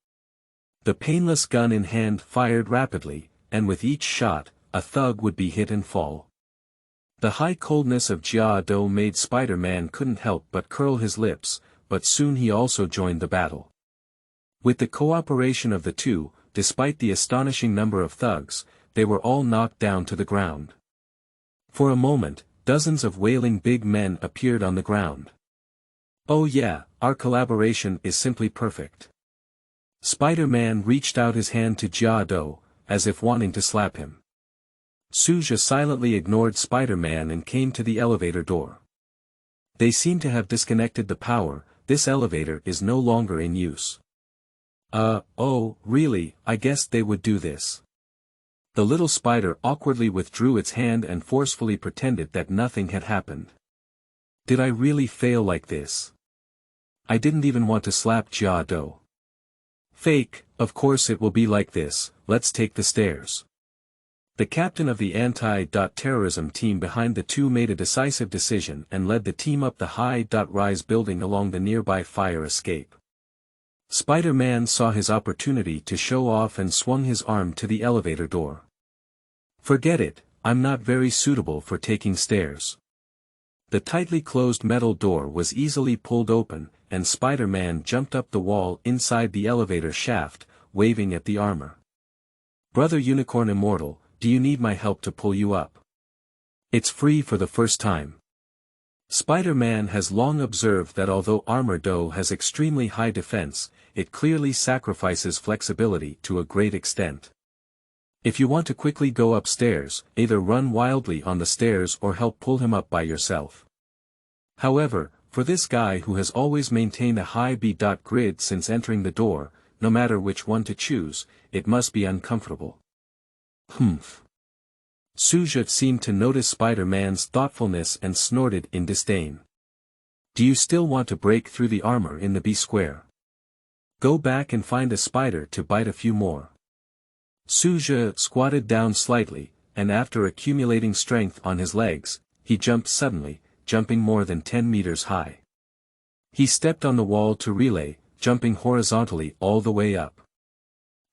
The painless gun in hand fired rapidly, and with each shot, a thug would be hit and fall. The high coldness of Jia Dou made Spider-Man couldn't help but curl his lips, but soon he also joined the battle. With the cooperation of the two, despite the astonishing number of thugs, they were all knocked down to the ground. For a moment, dozens of wailing big men appeared on the ground. Oh yeah, our collaboration is simply perfect. Spider-Man reached out his hand to Jia Dou, as if wanting to slap him. Su Zhe silently ignored Spider-Man and came to the elevator door. They seem to have disconnected the power. This elevator is no longer in use. Oh, really, I guess they would do this. The little spider awkwardly withdrew its hand and forcefully pretended that nothing had happened. Did I really fail like this? I didn't even want to slap Jia Dou. Fake, of course it will be like this, let's take the stairs. The captain of the anti-terrorism team behind the two made a decisive decision and led the team up the high-rise building along the nearby fire escape. Spider-Man saw his opportunity to show off and swung his arm to the elevator door. "Forget it, I'm not very suitable for taking stairs." The tightly closed metal door was easily pulled open, and Spider-Man jumped up the wall inside the elevator shaft, waving at the armor. "Brother Unicorn Immortal, do you need my help to pull you up? It's free for the first time." Spider-Man has long observed that although Armor Doe has extremely high defense, it clearly sacrifices flexibility to a great extent. If you want to quickly go upstairs, either run wildly on the stairs or help pull him up by yourself. However, for this guy who has always maintained a high B.grid since entering the door, no matter which one to choose, it must be uncomfortable. Humph. Su Zhe seemed to notice Spider-Man's thoughtfulness and snorted in disdain. "Do you still want to break through the armor in the B-square? Go back and find a spider to bite a few more." Su Zhe squatted down slightly, and after accumulating strength on his legs, he jumped suddenly, jumping more than 10 meters high. He stepped on the wall to relay, jumping horizontally all the way up.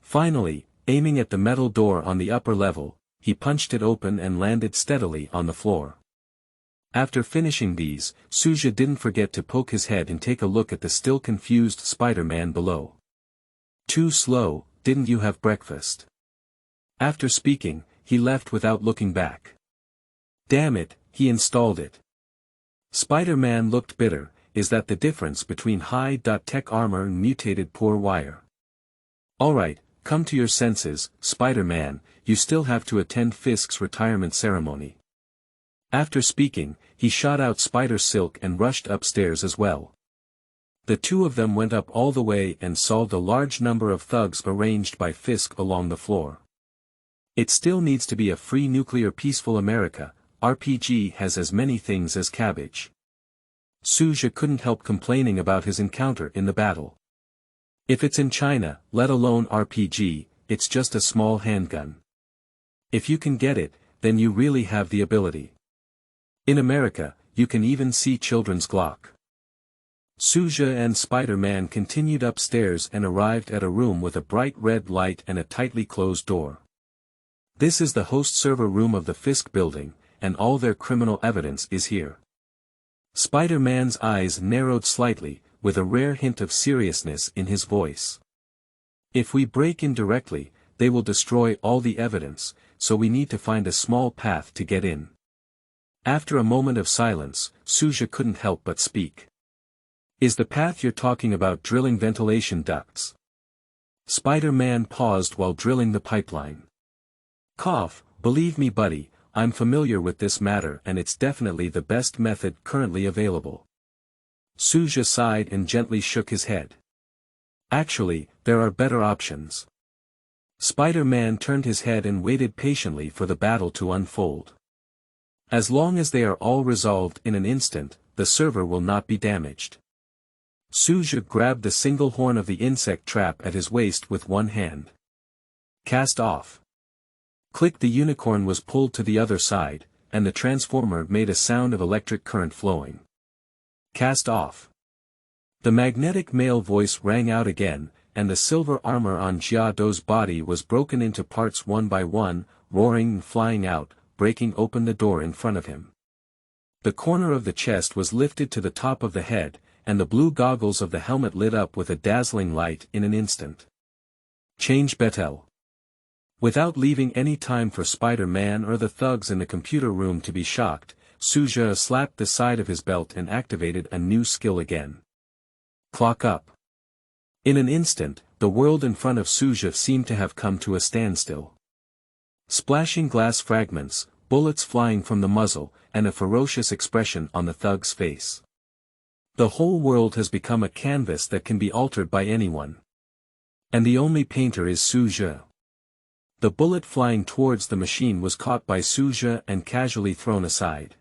Finally, aiming at the metal door on the upper level, he punched it open and landed steadily on the floor. After finishing these, Su Zhe didn't forget to poke his head and take a look at the still confused Spider-Man below. "Too slow, didn't you have breakfast?" After speaking, he left without looking back. Damn it, he installed it. Spider-Man looked bitter. Is that the difference between high-tech armor and mutated poor wire? Alright, come to your senses, Spider-Man, you still have to attend Fisk's retirement ceremony. After speaking, he shot out Spider Silk and rushed upstairs as well. The two of them went up all the way and solved a large number of thugs arranged by Fisk along the floor. It still needs to be a free nuclear peaceful America. RPG has as many things as cabbage. Su Zhe couldn't help complaining about his encounter in the battle. If it's in China, let alone RPG, it's just a small handgun. If you can get it, then you really have the ability. In America, you can even see children's Glock. Su Zhe and Spider-Man continued upstairs and arrived at a room with a bright red light and a tightly closed door. This is the host server room of the Fisk building, and all their criminal evidence is here. Spider-Man's eyes narrowed slightly, with a rare hint of seriousness in his voice. "If we break in directly, they will destroy all the evidence, so we need to find a small path to get in." After a moment of silence, Su Zhe couldn't help but speak. "Is the path you're talking about drilling ventilation ducts?" Spider-Man paused while drilling the pipeline. "Cough, believe me buddy, I'm familiar with this matter and it's definitely the best method currently available." Su Zhe sighed and gently shook his head. "Actually, there are better options." Spider-Man turned his head and waited patiently for the battle to unfold. As long as they are all resolved in an instant, the server will not be damaged. Su Zhe grabbed the single horn of the insect trap at his waist with one hand. "Cast off." Click. The unicorn was pulled to the other side, and the transformer made a sound of electric current flowing. "Cast off." The magnetic male voice rang out again, and the silver armor on Jia Dou's body was broken into parts one by one, roaring and flying out, breaking open the door in front of him. The corner of the chest was lifted to the top of the head, and the blue goggles of the helmet lit up with a dazzling light in an instant. "Change Betel." Without leaving any time for Spider-Man or the thugs in the computer room to be shocked, Su Zhe slapped the side of his belt and activated a new skill again. Clock up. In an instant, the world in front of Su Zhe seemed to have come to a standstill. Splashing glass fragments, bullets flying from the muzzle, and a ferocious expression on the thug's face. The whole world has become a canvas that can be altered by anyone. And the only painter is Su Zhe. The bullet flying towards the machine was caught by Su Zhe and casually thrown aside.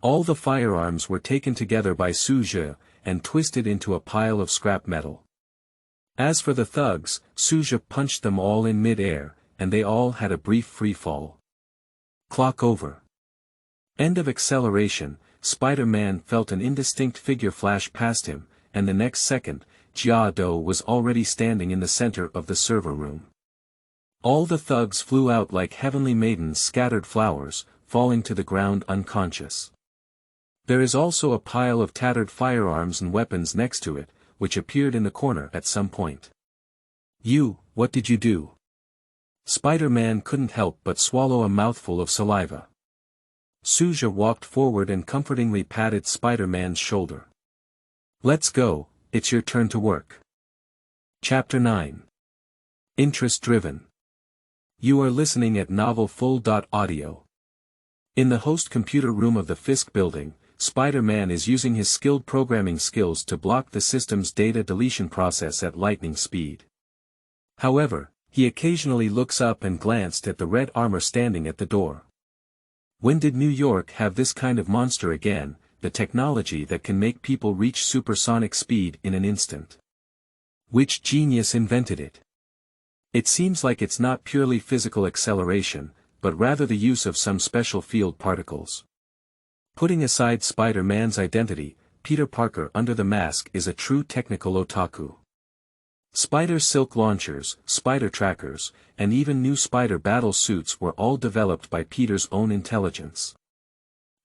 All the firearms were taken together by Su Zhe, and twisted into a pile of scrap metal. As for the thugs, Su Zhe punched them all in mid-air, and they all had a brief free fall. Clock over. End of acceleration. Spider-Man felt an indistinct figure flash past him, and the next second, Jia Dou was already standing in the center of the server room. All the thugs flew out like heavenly maidens scattered flowers, falling to the ground unconscious. There is also a pile of tattered firearms and weapons next to it, which appeared in the corner at some point. What did you do? Spider-Man couldn't help but swallow a mouthful of saliva. Su Zhe walked forward and comfortingly patted Spider-Man's shoulder. Let's go, it's your turn to work. Chapter 9. Interest-driven. You are listening at novelfull.audio. In the host computer room of the Fisk building, Spider-Man is using his skilled programming skills to block the system's data deletion process at lightning speed. However, he occasionally looks up and glanced at the red armor standing at the door. When did New York have this kind of monster again, the technology that can make people reach supersonic speed in an instant? Which genius invented it? It seems like it's not purely physical acceleration, but rather the use of some special field particles. Putting aside Spider-Man's identity, Peter Parker under the mask is a true technical otaku. Spider silk launchers, spider trackers, and even new spider battle suits were all developed by Peter's own intelligence.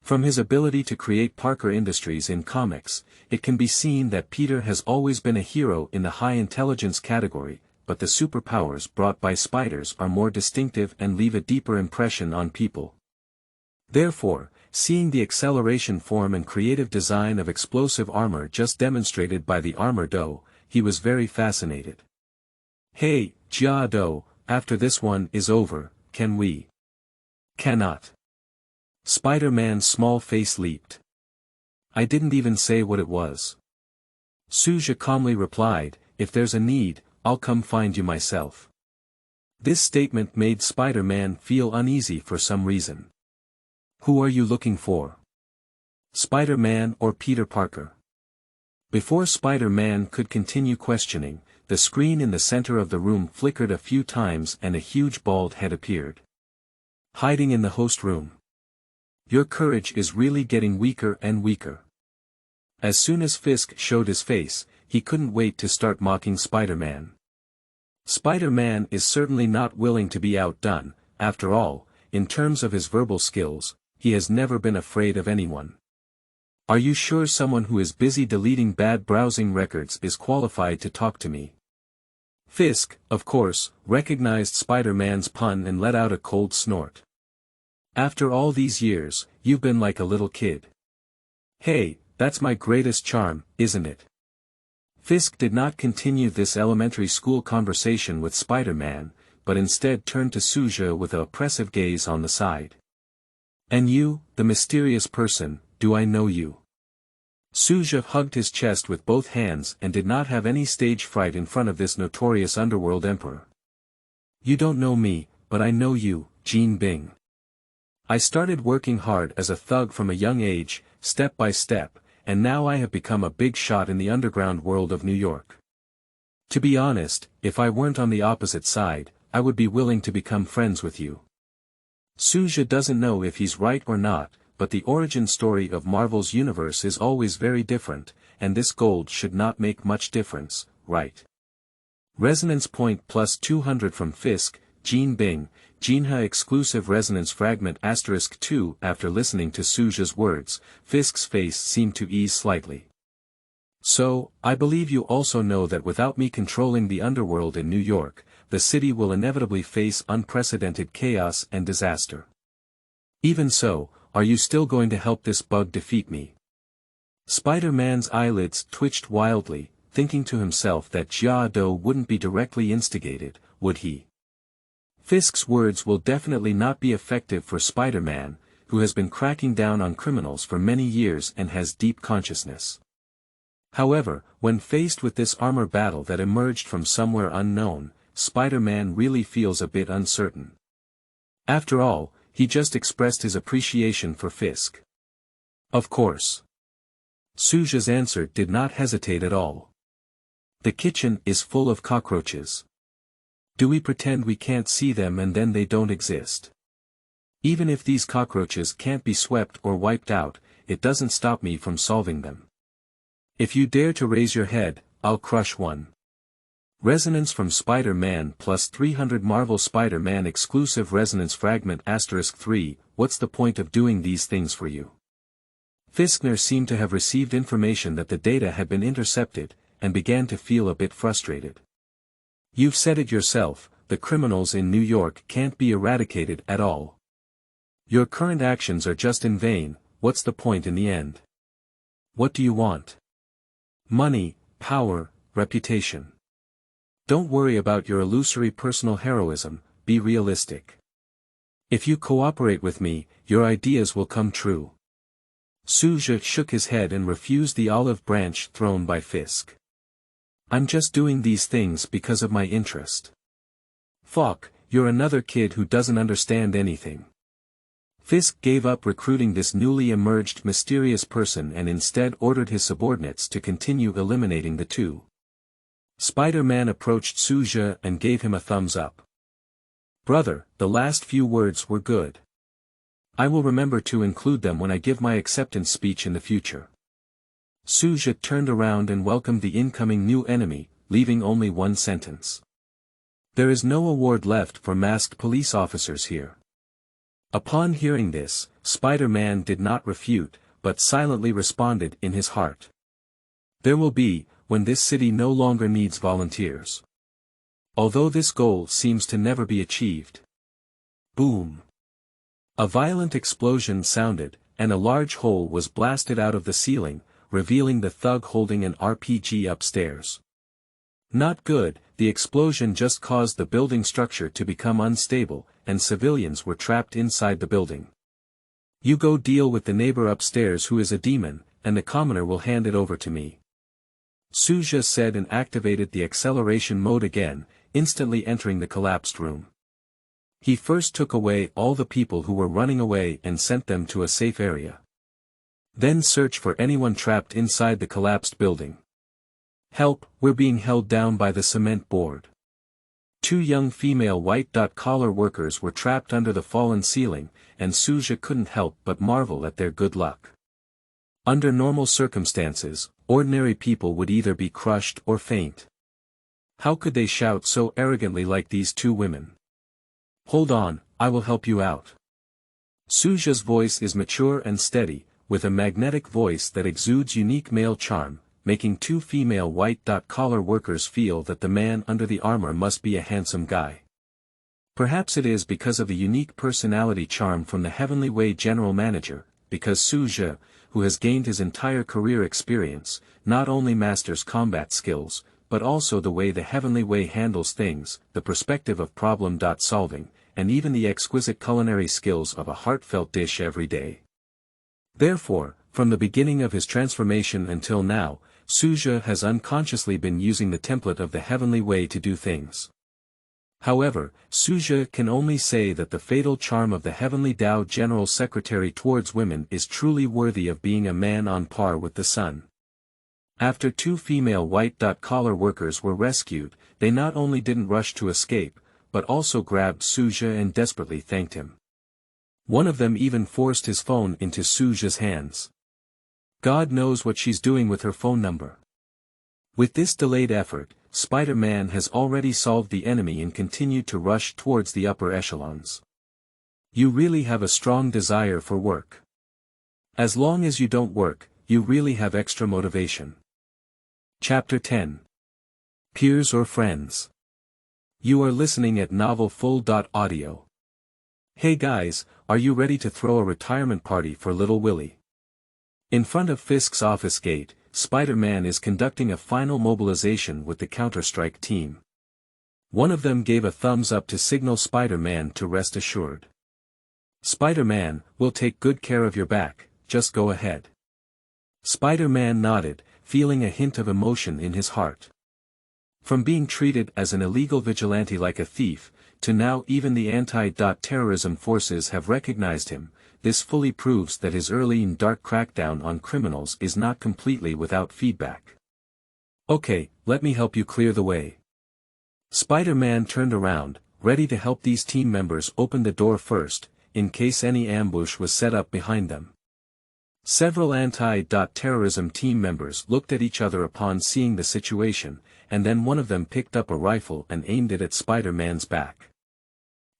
From his ability to create Parker Industries in comics, it can be seen that Peter has always been a hero in the high intelligence category, but the superpowers brought by spiders are more distinctive and leave a deeper impression on people. Therefore, seeing the acceleration form and creative design of explosive armor just demonstrated by the Armor Dou, he was very fascinated. Hey, Jia Dou, after this one is over, can we? Cannot. Spider-Man's small face leaped. I didn't even say what it was. Su Zhe calmly replied, if there's a need, I'll come find you myself. This statement made Spider-Man feel uneasy for some reason. Who are you looking for? Spider-Man or Peter Parker? Before Spider-Man could continue questioning, the screen in the center of the room flickered a few times and a huge bald head appeared. Hiding in the host room. Your courage is really getting weaker and weaker. As soon as Fisk showed his face, he couldn't wait to start mocking Spider-Man. Spider-Man is certainly not willing to be outdone, after all, in terms of his verbal skills, he has never been afraid of anyone. Are you sure someone who is busy deleting bad browsing records is qualified to talk to me? Fisk, of course, recognized Spider-Man's pun and let out a cold snort. After all these years, you've been like a little kid. Hey, that's my greatest charm, isn't it? Fisk did not continue this elementary school conversation with Spider-Man, but instead turned to Su Zhe with an oppressive gaze on the side. And you, the mysterious person, do I know you? Su Zhe hugged his chest with both hands and did not have any stage fright in front of this notorious underworld emperor. You don't know me, but I know you, Jean Bing. I started working hard as a thug from a young age, step by step, and now I have become a big shot in the underground world of New York. To be honest, if I weren't on the opposite side, I would be willing to become friends with you. Su Zhe doesn't know if he's right or not, but the origin story of Marvel's universe is always very different, and this gold should not make much difference, right? Resonance point plus 200 from Fisk, Jean Bing, Jinha exclusive resonance fragment *2. After listening to Su Zhe's words, Fisk's face seemed to ease slightly. So, I believe you also know that without me controlling the underworld in New York, the city will inevitably face unprecedented chaos and disaster. Even so, are you still going to help this bug defeat me? Spider-Man's eyelids twitched wildly, thinking to himself that Jia Dou wouldn't be directly instigated, would he? Fisk's words will definitely not be effective for Spider-Man, who has been cracking down on criminals for many years and has deep consciousness. However, when faced with this armor battle that emerged from somewhere unknown, Spider-Man really feels a bit uncertain. After all, he just expressed his appreciation for Fisk. Of course. Su Zhe's answer did not hesitate at all. The kitchen is full of cockroaches. Do we pretend we can't see them and then they don't exist? Even if these cockroaches can't be swept or wiped out, it doesn't stop me from solving them. If you dare to raise your head, I'll crush one. Resonance from Spider-Man plus 300 Marvel Spider-Man exclusive resonance fragment *3, what's the point of doing these things for you? Fiskner seemed to have received information that the data had been intercepted, and began to feel a bit frustrated. You've said it yourself, the criminals in New York can't be eradicated at all. Your current actions are just in vain, what's the point in the end? What do you want? Money, power, reputation. Don't worry about your illusory personal heroism, be realistic. If you cooperate with me, your ideas will come true. Su Zhe shook his head and refused the olive branch thrown by Fisk. I'm just doing these things because of my interest. Falk, you're another kid who doesn't understand anything. Fisk gave up recruiting this newly emerged mysterious person and instead ordered his subordinates to continue eliminating the two. Spider-Man approached Su Zhe and gave him a thumbs up. Brother, the last few words were good. I will remember to include them when I give my acceptance speech in the future. Su Zhe turned around and welcomed the incoming new enemy, leaving only one sentence. There is no award left for masked police officers here. Upon hearing this, Spider-Man did not refute, but silently responded in his heart. There will be, when this city no longer needs volunteers. Although this goal seems to never be achieved. Boom. A violent explosion sounded, and a large hole was blasted out of the ceiling, revealing the thug holding an RPG upstairs. Not good, the explosion just caused the building structure to become unstable, and civilians were trapped inside the building. You go deal with the neighbor upstairs who is a demon, and the commoner will hand it over to me. Su Zhe said and activated the acceleration mode again, instantly entering the collapsed room. He first took away all the people who were running away and sent them to a safe area. Then search for anyone trapped inside the collapsed building. Help, we're being held down by the cement board. Two young female white-collar workers were trapped under the fallen ceiling, and Su Zhe couldn't help but marvel at their good luck. Under normal circumstances, ordinary people would either be crushed or faint. How could they shout so arrogantly like these two women? Hold on, I will help you out. Su Zhe's voice is mature and steady, with a magnetic voice that exudes unique male charm, making two female white-collar workers feel that the man under the armor must be a handsome guy. Perhaps it is because of the unique personality charm from the Heavenly Way general manager, because Su Zhe, who has gained his entire career experience, not only masters combat skills, but also the way the Heavenly Way handles things, the perspective of problem-solving, and even the exquisite culinary skills of a heartfelt dish every day. Therefore, from the beginning of his transformation until now, Su Zhe has unconsciously been using the template of the Heavenly Way to do things. However, Su Zhe can only say that the fatal charm of the Heavenly Tao General Secretary towards women is truly worthy of being a man on par with the sun. After two female white-collar workers were rescued, they not only didn't rush to escape, but also grabbed Su Zhe and desperately thanked him. One of them even forced his phone into Su Zhe's hands. God knows what she's doing with her phone number. With this delayed effort, Spider-Man has already solved the enemy and continued to rush towards the upper echelons. You really have a strong desire for work. As long as you don't work, you really have extra motivation. Chapter 10. Peers or Friends. You are listening at novelfull.audio. Hey guys, are you ready to throw a retirement party for little Willie? In front of Fisk's office gate, Spider-Man is conducting a final mobilization with the Counter-Strike team. One of them gave a thumbs up to signal Spider-Man to rest assured. Spider-Man, we'll take good care of your back, just go ahead. Spider-Man nodded, feeling a hint of emotion in his heart. From being treated as an illegal vigilante like a thief, to now even the anti-terrorism forces have recognized him, this fully proves that his early and dark crackdown on criminals is not completely without feedback. Okay, let me help you clear the way. Spider-Man turned around, ready to help these team members open the door first, in case any ambush was set up behind them. Several anti-terrorism team members looked at each other upon seeing the situation, and then one of them picked up a rifle and aimed it at Spider-Man's back.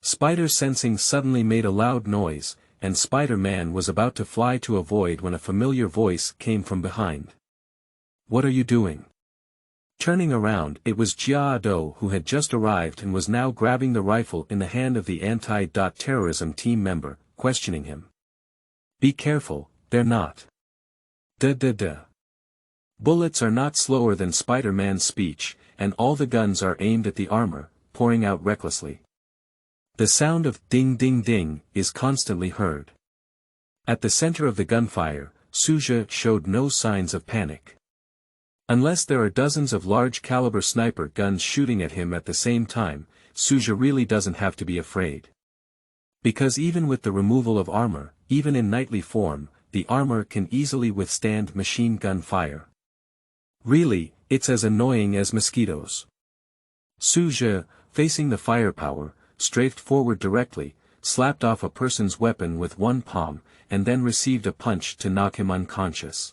Spider sensing suddenly made a loud noise, and Spider-Man was about to fly to avoid when a familiar voice came from behind. "What are you doing?" Turning around, it was Jia Dou who had just arrived and was now grabbing the rifle in the hand of the anti-terrorism team member, questioning him. "Be careful, they're not. Duh. Bullets are not slower than Spider-Man's speech, and all the guns are aimed at the armor, pouring out recklessly. The sound of ding ding ding is constantly heard. At the center of the gunfire, Su Zhe showed no signs of panic. Unless there are dozens of large-caliber sniper guns shooting at him at the same time, Su Zhe really doesn't have to be afraid. Because even with the removal of armor, even in knightly form, the armor can easily withstand machine gun fire. Really, it's as annoying as mosquitoes. Su Zhe, facing the firepower, strafed forward directly, slapped off a person's weapon with one palm, and then received a punch to knock him unconscious.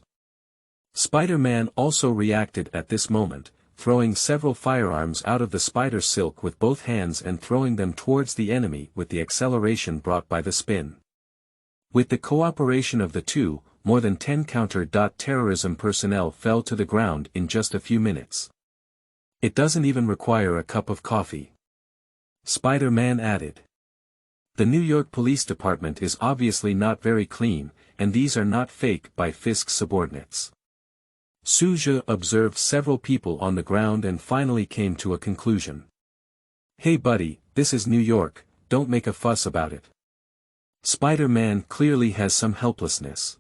Spider-Man also reacted at this moment, throwing several firearms out of the spider silk with both hands and throwing them towards the enemy with the acceleration brought by the spin. With the cooperation of the two, more than 10 counter-terrorism personnel fell to the ground in just a few minutes. "It doesn't even require a cup of coffee," Spider-Man added. "The New York Police Department is obviously not very clean, and these are not fake by Fisk's subordinates." Su Zhe observed several people on the ground and finally came to a conclusion. "Hey buddy, this is New York, don't make a fuss about it." Spider-Man clearly has some helplessness.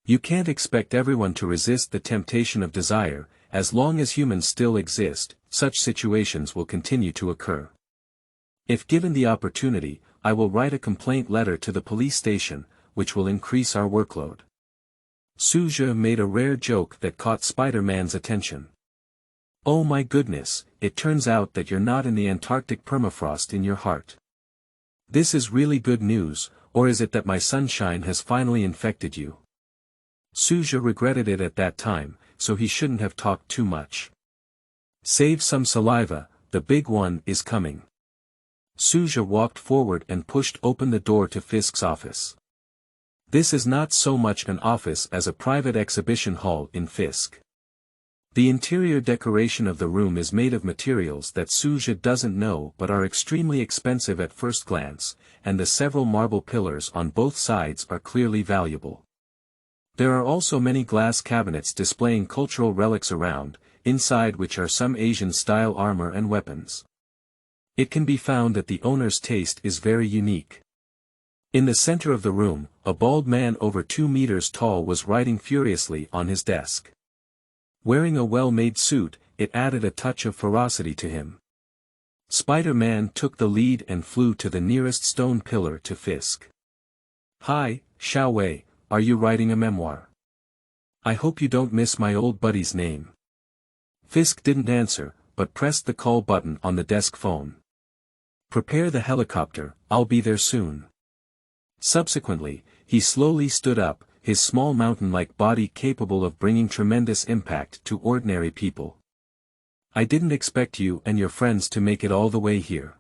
You can't expect everyone to resist the temptation of desire. As long as humans still exist, such situations will continue to occur. If given the opportunity, I will write a complaint letter to the police station, which will increase our workload. Su Zhe made a rare joke that caught Spider-Man's attention. "Oh my goodness, it turns out that you're not in the Antarctic permafrost in your heart. This is really good news, or is it that my sunshine has finally infected you?" Su Zhe regretted it at that time, so he shouldn't have talked too much. "Save some saliva, the big one is coming." Su Zhe walked forward and pushed open the door to Fisk's office. This is not so much an office as a private exhibition hall in Fisk. The interior decoration of the room is made of materials that Su Zhe doesn't know but are extremely expensive at first glance, and the several marble pillars on both sides are clearly valuable. There are also many glass cabinets displaying cultural relics around, inside which are some Asian-style armor and weapons. It can be found that the owner's taste is very unique. In the center of the room, a bald man over 2 meters tall was writing furiously on his desk. Wearing a well-made suit, it added a touch of ferocity to him. Spider-Man took the lead and flew to the nearest stone pillar to Fisk. "Hi, Xiao Wei, are you writing a memoir? I hope you don't miss my old buddy's name." Fisk didn't answer, but pressed the call button on the desk phone. "Prepare the helicopter, I'll be there soon." Subsequently, he slowly stood up, his small mountain-like body capable of bringing tremendous impact to ordinary people. "I didn't expect you and your friends to make it all the way here."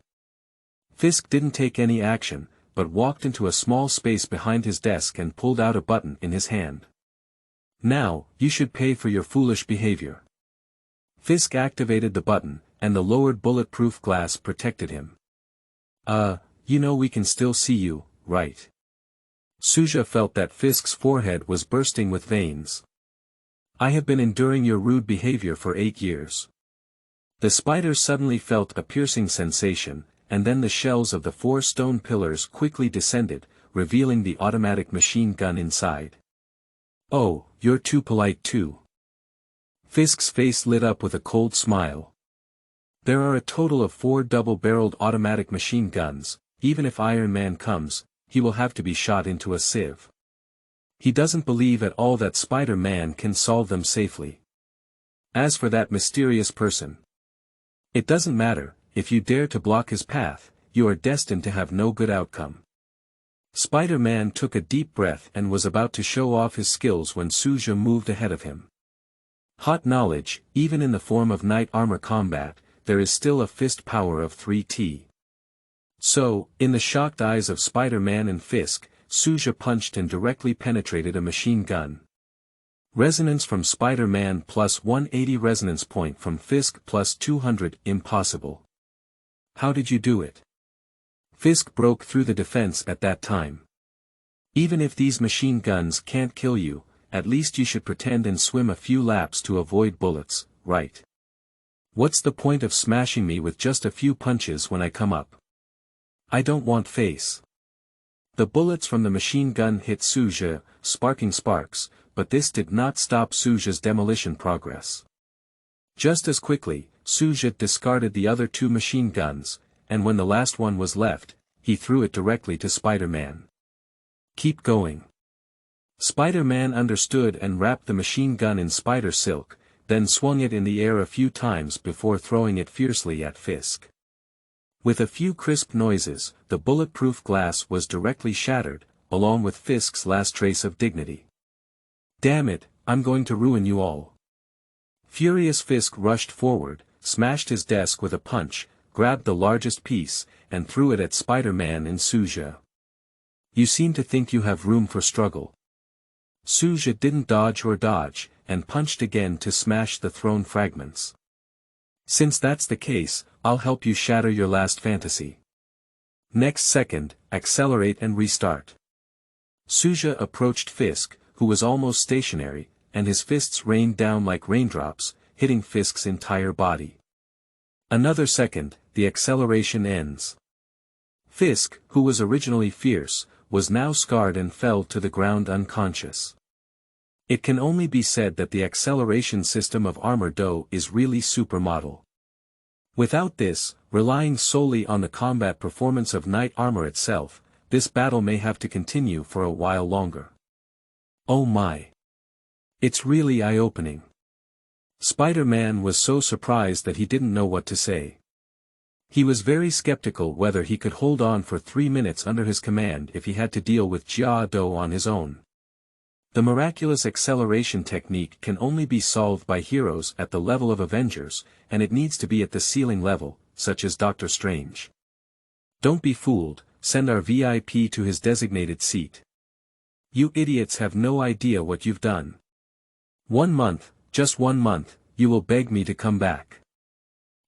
Fisk didn't take any action, but walked into a small space behind his desk and pulled out a button in his hand. "Now, you should pay for your foolish behavior." Fisk activated the button, and the lowered bulletproof glass protected him. We can still see you, right?" Su Zhe felt that Fisk's forehead was bursting with veins. "I have been enduring your rude behavior for 8 years." The spider suddenly felt a piercing sensation, and then the shells of the 4 stone pillars quickly descended, revealing the automatic machine gun inside. "Oh, you're too polite too." Fisk's face lit up with a cold smile. "There are a total of 4 double-barreled automatic machine guns. Even if Iron Man comes, he will have to be shot into a sieve. He doesn't believe at all that Spider-Man can solve them safely. As for that mysterious person, It doesn't matter, if you dare to block his path, you are destined to have no good outcome. Spider-Man took a deep breath and was about to show off his skills when Su Zhe moved ahead of him. Hot knowledge, even in the form of knight armor combat, there is still a fist power of 3T. So, in the shocked eyes of Spider-Man and Fisk, Su Zhe punched and directly penetrated a machine gun. Resonance from Spider-Man plus 180, resonance point from Fisk plus 200, impossible. How did you do it? Fisk broke through the defense at that time. Even if these machine guns can't kill you, at least you should pretend and swim a few laps to avoid bullets, right? What's the point of smashing me with just a few punches when I come up? I don't want face. The bullets from the machine gun hit Su Zhe, sparking sparks, but this did not stop Su Zhe's demolition progress. Just as quickly, Su Zhe discarded the other two machine guns, and when the last one was left, he threw it directly to Spider-Man. Keep going. Spider-Man understood and wrapped the machine gun in spider silk, then swung it in the air a few times before throwing it fiercely at Fisk. With a few crisp noises, the bulletproof glass was directly shattered, along with Fisk's last trace of dignity. Damn it, I'm going to ruin you all. Furious Fisk rushed forward, smashed his desk with a punch, grabbed the largest piece, and threw it at Spider-Man and Su Zhe. You seem to think you have room for struggle. Su Zhe didn't dodge, and punched again to smash the thrown fragments. Since that's the case, I'll help you shatter your last fantasy. Next second, accelerate and restart. Su Zhe approached Fisk, who was almost stationary, and his fists rained down like raindrops, hitting Fisk's entire body. Another second, the acceleration ends. Fisk, who was originally fierce, was now scarred and fell to the ground unconscious. It can only be said that the acceleration system of Armor Do is really supermodel. Without this, relying solely on the combat performance of knight armor itself, this battle may have to continue for a while longer. Oh my! It's really eye-opening. Spider-Man was so surprised that he didn't know what to say. He was very skeptical whether he could hold on for 3 minutes under his command if he had to deal with Jia Dou on his own. The miraculous acceleration technique can only be solved by heroes at the level of Avengers, and it needs to be at the ceiling level, such as Doctor Strange. Don't be fooled, send our VIP to his designated seat. You idiots have no idea what you've done. 1 month, just 1 month, you will beg me to come back.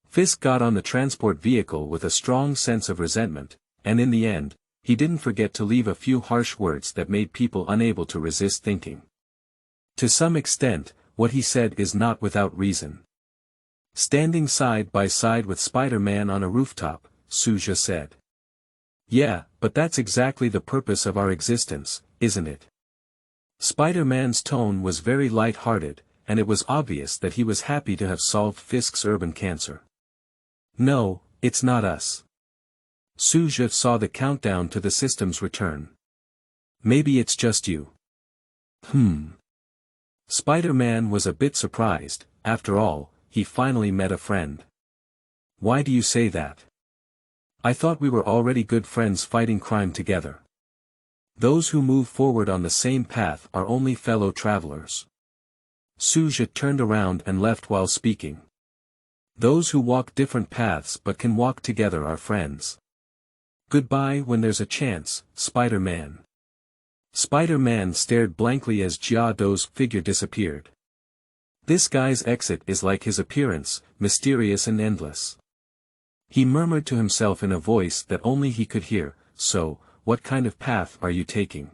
Fisk got on the transport vehicle with a strong sense of resentment, and in the end, he didn't forget to leave a few harsh words that made people unable to resist thinking. To some extent, what he said is not without reason. Standing side by side with Spider-Man on a rooftop, Su Zhe said. Yeah, but that's exactly the purpose of our existence, isn't it? Spider-Man's tone was very light-hearted, and it was obvious that he was happy to have solved Fisk's urban cancer. No, it's not us. Su Zhe saw the countdown to the system's return. Maybe it's just you. Spider-Man was a bit surprised. After all, he finally met a friend. Why do you say that? I thought we were already good friends fighting crime together. Those who move forward on the same path are only fellow travelers. Su Zhe turned around and left while speaking. Those who walk different paths but can walk together are friends. Goodbye when there's a chance, Spider-Man. Spider-Man stared blankly as Jia Dou's figure disappeared. This guy's exit is like his appearance, mysterious and endless. He murmured to himself in a voice that only he could hear, so, what kind of path are you taking?